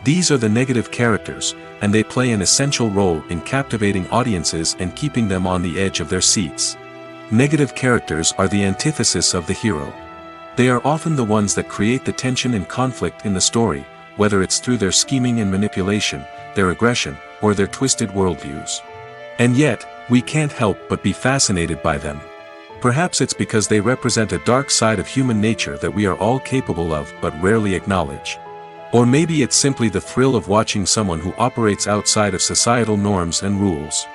These are the negative characters, and they play an essential role in captivating audiences and keeping them on the edge of their seats. Negative characters are the antithesis of the hero. They are often the ones that create the tension and conflict in the story, whether it's through their scheming and manipulation, their aggression, or their twisted worldviews. And yet, we can't help but be fascinated by them. Perhaps it's because they represent a dark side of human nature that we are all capable of but rarely acknowledge. Or maybe it's simply the thrill of watching someone who operates outside of societal norms and rules.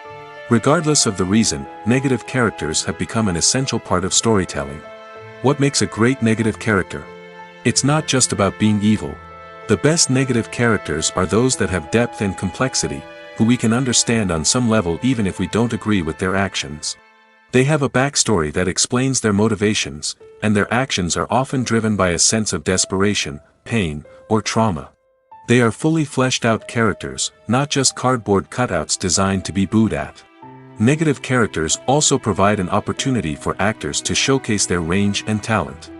Regardless of the reason, negative characters have become an essential part of storytelling. What makes a great negative character? It's not just about being evil. The best negative characters are those that have depth and complexity, who we can understand on some level even if we don't agree with their actions. They have a backstory that explains their motivations, and their actions are often driven by a sense of desperation, pain, or trauma. They are fully fleshed out characters, not just cardboard cutouts designed to be booed at. Negative characters also provide an opportunity for actors to showcase their range and talent.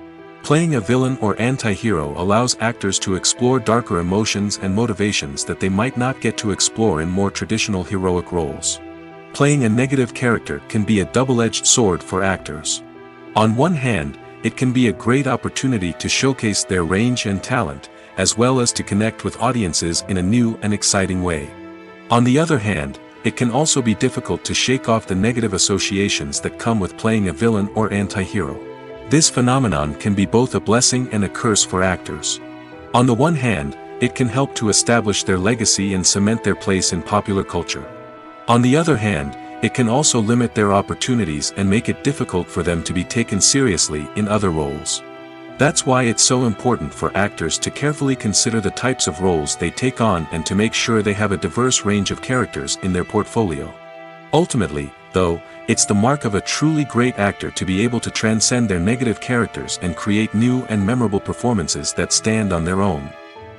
Playing a villain or anti-hero allows actors to explore darker emotions and motivations that they might not get to explore in more traditional heroic roles. Playing a negative character can be a double-edged sword for actors. On one hand, it can be a great opportunity to showcase their range and talent, as well as to connect with audiences in a new and exciting way. On the other hand, it can also be difficult to shake off the negative associations that come with playing a villain or anti-hero. This phenomenon can be both a blessing and a curse for actors. On the one hand, it can help to establish their legacy and cement their place in popular culture. On the other hand, it can also limit their opportunities and make it difficult for them to be taken seriously in other roles. That's why it's so important for actors to carefully consider the types of roles they take on and to make sure they have a diverse range of characters in their portfolio. Ultimately, though, it's the mark of a truly great actor to be able to transcend their negative characters and create new and memorable performances that stand on their own.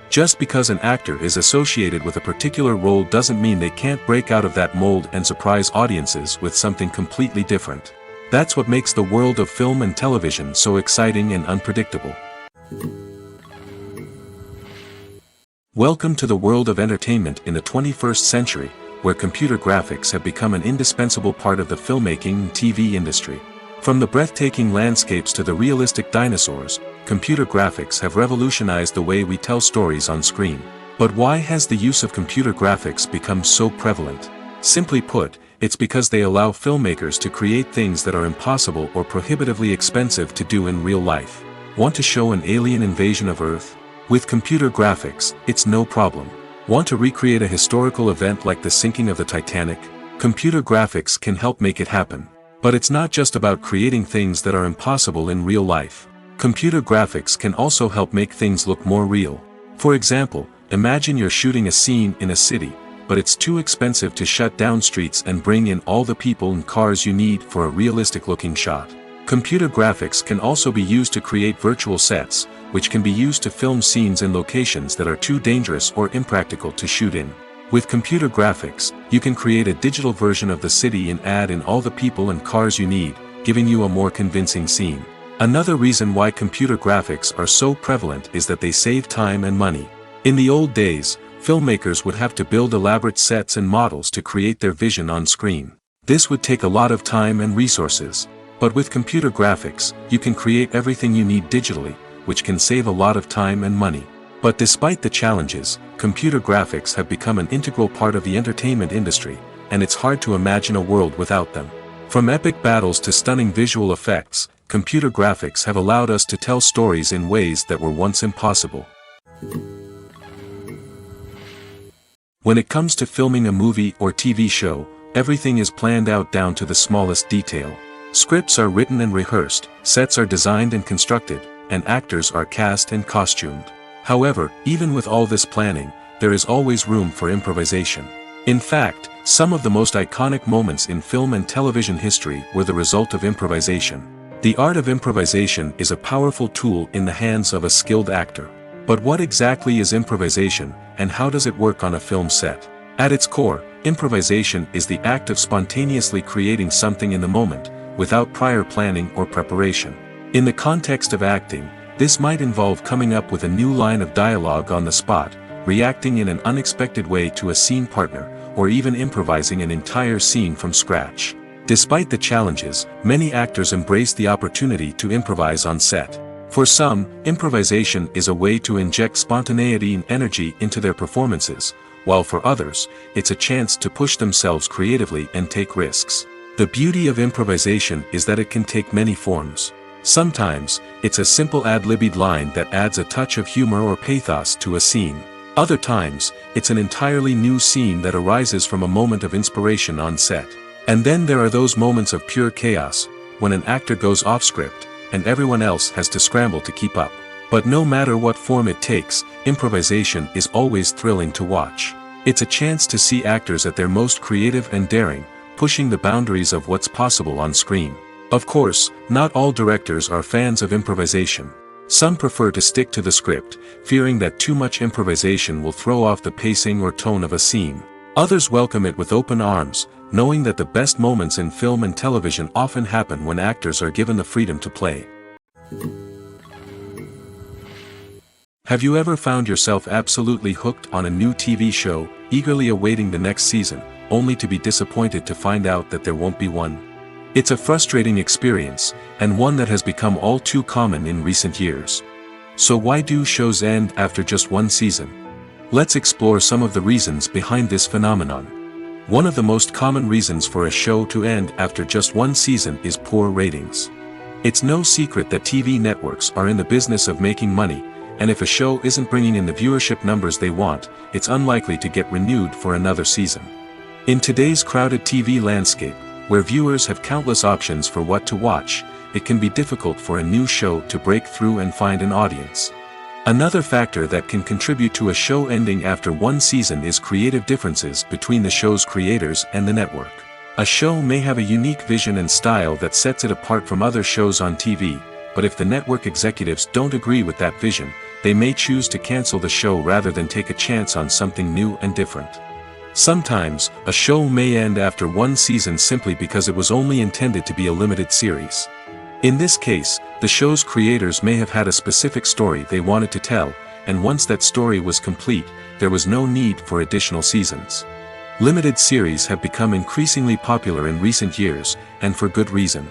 Just because an actor is associated with a particular role doesn't mean they can't break out of that mold and surprise audiences with something completely different. That's what makes the world of film and television so exciting and unpredictable. Welcome to the world of entertainment in the 21st century, where computer graphics have become an indispensable part of the filmmaking and TV industry. From the breathtaking landscapes to the realistic dinosaurs, computer graphics have revolutionized the way we tell stories on screen. But why has the use of computer graphics become so prevalent? Simply put, it's because they allow filmmakers to create things that are impossible or prohibitively expensive to do in real life. Want to show an alien invasion of Earth? With computer graphics, it's no problem. Want to recreate a historical event like the sinking of the Titanic? Computer graphics can help make it happen. But it's not just about creating things that are impossible in real life. Computer graphics can also help make things look more real. For example, imagine you're shooting a scene in a city, but it's too expensive to shut down streets and bring in all the people and cars you need for a realistic-looking shot. Computer graphics can also be used to create virtual sets, which can be used to film scenes in locations that are too dangerous or impractical to shoot in. With computer graphics, you can create a digital version of the city and add in all the people and cars you need, giving you a more convincing scene. Another reason why computer graphics are so prevalent is that they save time and money. In the old days, filmmakers would have to build elaborate sets and models to create their vision on screen. This would take a lot of time and resources. But with computer graphics, you can create everything you need digitally, which can save a lot of time and money. But despite the challenges, computer graphics have become an integral part of the entertainment industry, and it's hard to imagine a world without them. From epic battles to stunning visual effects, computer graphics have allowed us to tell stories in ways that were once impossible. When it comes to filming a movie or TV show, everything is planned out down to the smallest detail. Scripts are written and rehearsed, sets are designed and constructed, and actors are cast and costumed. However, even with all this planning, there is always room for improvisation. In fact, some of the most iconic moments in film and television history were the result of improvisation. The art of improvisation is a powerful tool in the hands of a skilled actor. But what exactly is improvisation, and how does it work on a film set? At its core, improvisation is the act of spontaneously creating something in the moment, without prior planning or preparation. In the context of acting, this might involve coming up with a new line of dialogue on the spot, reacting in an unexpected way to a scene partner, or even improvising an entire scene from scratch. Despite the challenges, many actors embrace the opportunity to improvise on set. For some, improvisation is a way to inject spontaneity and energy into their performances, while for others, it's a chance to push themselves creatively and take risks. The beauty of improvisation is that it can take many forms. Sometimes, it's a simple ad-libbed line that adds a touch of humor or pathos to a scene. Other times, it's an entirely new scene that arises from a moment of inspiration on set. And then there are those moments of pure chaos, when an actor goes off script, and everyone else has to scramble to keep up. But no matter what form it takes, improvisation is always thrilling to watch. It's a chance to see actors at their most creative and daring, pushing the boundaries of what's possible on screen. Of course, not all directors are fans of improvisation. Some prefer to stick to the script, fearing that too much improvisation will throw off the pacing or tone of a scene. Others welcome it with open arms, knowing that the best moments in film and television often happen when actors are given the freedom to play. Have you ever found yourself absolutely hooked on a new TV show, eagerly awaiting the next season, only to be disappointed to find out that there won't be one. It's a frustrating experience, and one that has become all too common in recent years. So why do shows end after just one season? Let's explore some of the reasons behind this phenomenon. One of the most common reasons for a show to end after just one season is poor ratings. It's no secret that TV networks are in the business of making money, and if a show isn't bringing in the viewership numbers they want, it's unlikely to get renewed for another season. In today's crowded TV landscape, where viewers have countless options for what to watch, it can be difficult for a new show to break through and find an audience. Another factor that can contribute to a show ending after one season is creative differences between the show's creators and the network. A show may have a unique vision and style that sets it apart from other shows on TV, but if the network executives don't agree with that vision, they may choose to cancel the show rather than take a chance on something new and different. Sometimes, a show may end after one season simply because it was only intended to be a limited series. In this case, the show's creators may have had a specific story they wanted to tell, and once that story was complete, there was no need for additional seasons. Limited series have become increasingly popular in recent years, and for good reason.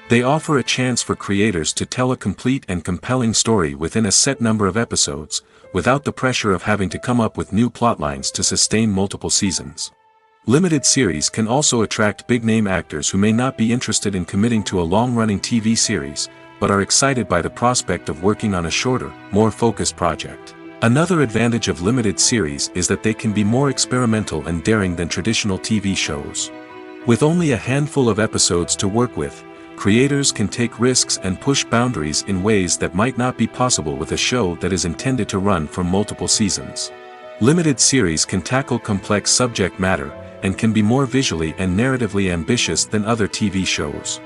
They offer a chance for creators to tell a complete and compelling story within a set number of episodes, without the pressure of having to come up with new plotlines to sustain multiple seasons. Limited series can also attract big-name actors who may not be interested in committing to a long-running TV series, but are excited by the prospect of working on a shorter, more focused project. Another advantage of limited series is that they can be more experimental and daring than traditional TV shows. With only a handful of episodes to work with, creators can take risks and push boundaries in ways that might not be possible with a show that is intended to run for multiple seasons. Limited series can tackle complex subject matter, and can be more visually and narratively ambitious than other TV shows.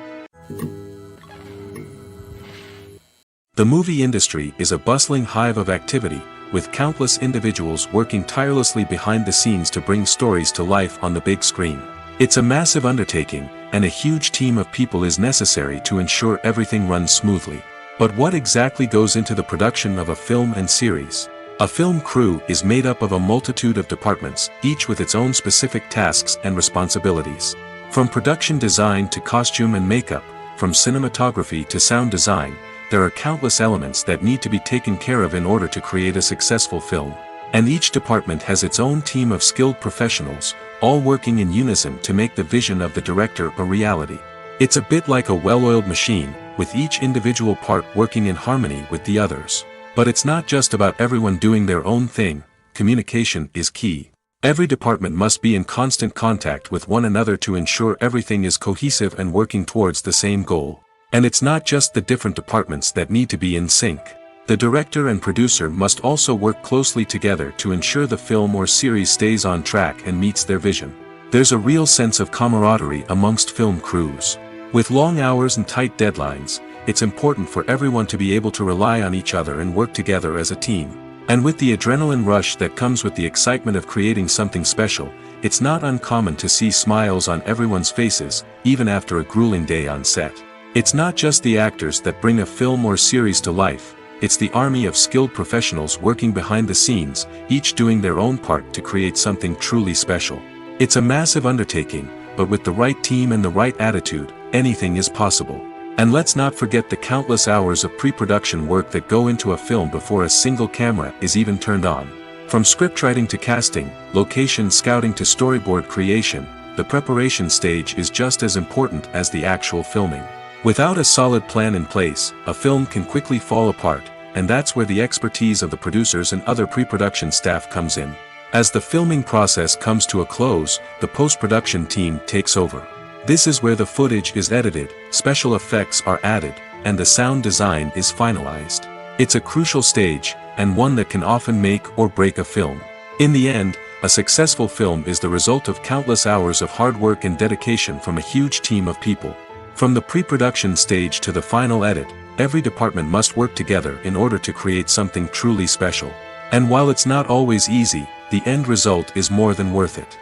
The movie industry is a bustling hive of activity, with countless individuals working tirelessly behind the scenes to bring stories to life on the big screen. It's a massive undertaking, and a huge team of people is necessary to ensure everything runs smoothly. But what exactly goes into the production of a film and series? A film crew is made up of a multitude of departments, each with its own specific tasks and responsibilities. From production design to costume and makeup, from cinematography to sound design, there are countless elements that need to be taken care of in order to create a successful film. And each department has its own team of skilled professionals, all working in unison to make the vision of the director a reality. It's a bit like a well-oiled machine, with each individual part working in harmony with the others. But it's not just about everyone doing their own thing. Communication is key. Every department must be in constant contact with one another to ensure everything is cohesive and working towards the same goal. And it's not just the different departments that need to be in sync. The director and producer must also work closely together to ensure the film or series stays on track and meets their vision. There's a real sense of camaraderie amongst film crews. With long hours and tight deadlines, it's important for everyone to be able to rely on each other and work together as a team. And with the adrenaline rush that comes with the excitement of creating something special, it's not uncommon to see smiles on everyone's faces, even after a grueling day on set. It's not just the actors that bring a film or series to life, it's the army of skilled professionals working behind the scenes, each doing their own part to create something truly special. It's a massive undertaking, but with the right team and the right attitude, anything is possible. And let's not forget the countless hours of pre-production work that go into a film before a single camera is even turned on. From scriptwriting to casting, location scouting to storyboard creation, the preparation stage is just as important as the actual filming. Without a solid plan in place, a film can quickly fall apart, and that's where the expertise of the producers and other pre-production staff comes in. As the filming process comes to a close, the post-production team takes over. This is where the footage is edited, special effects are added, and the sound design is finalized. It's a crucial stage, and one that can often make or break a film. In the end, a successful film is the result of countless hours of hard work and dedication from a huge team of people. From the pre-production stage to the final edit, every department must work together in order to create something truly special. And while it's not always easy, the end result is more than worth it.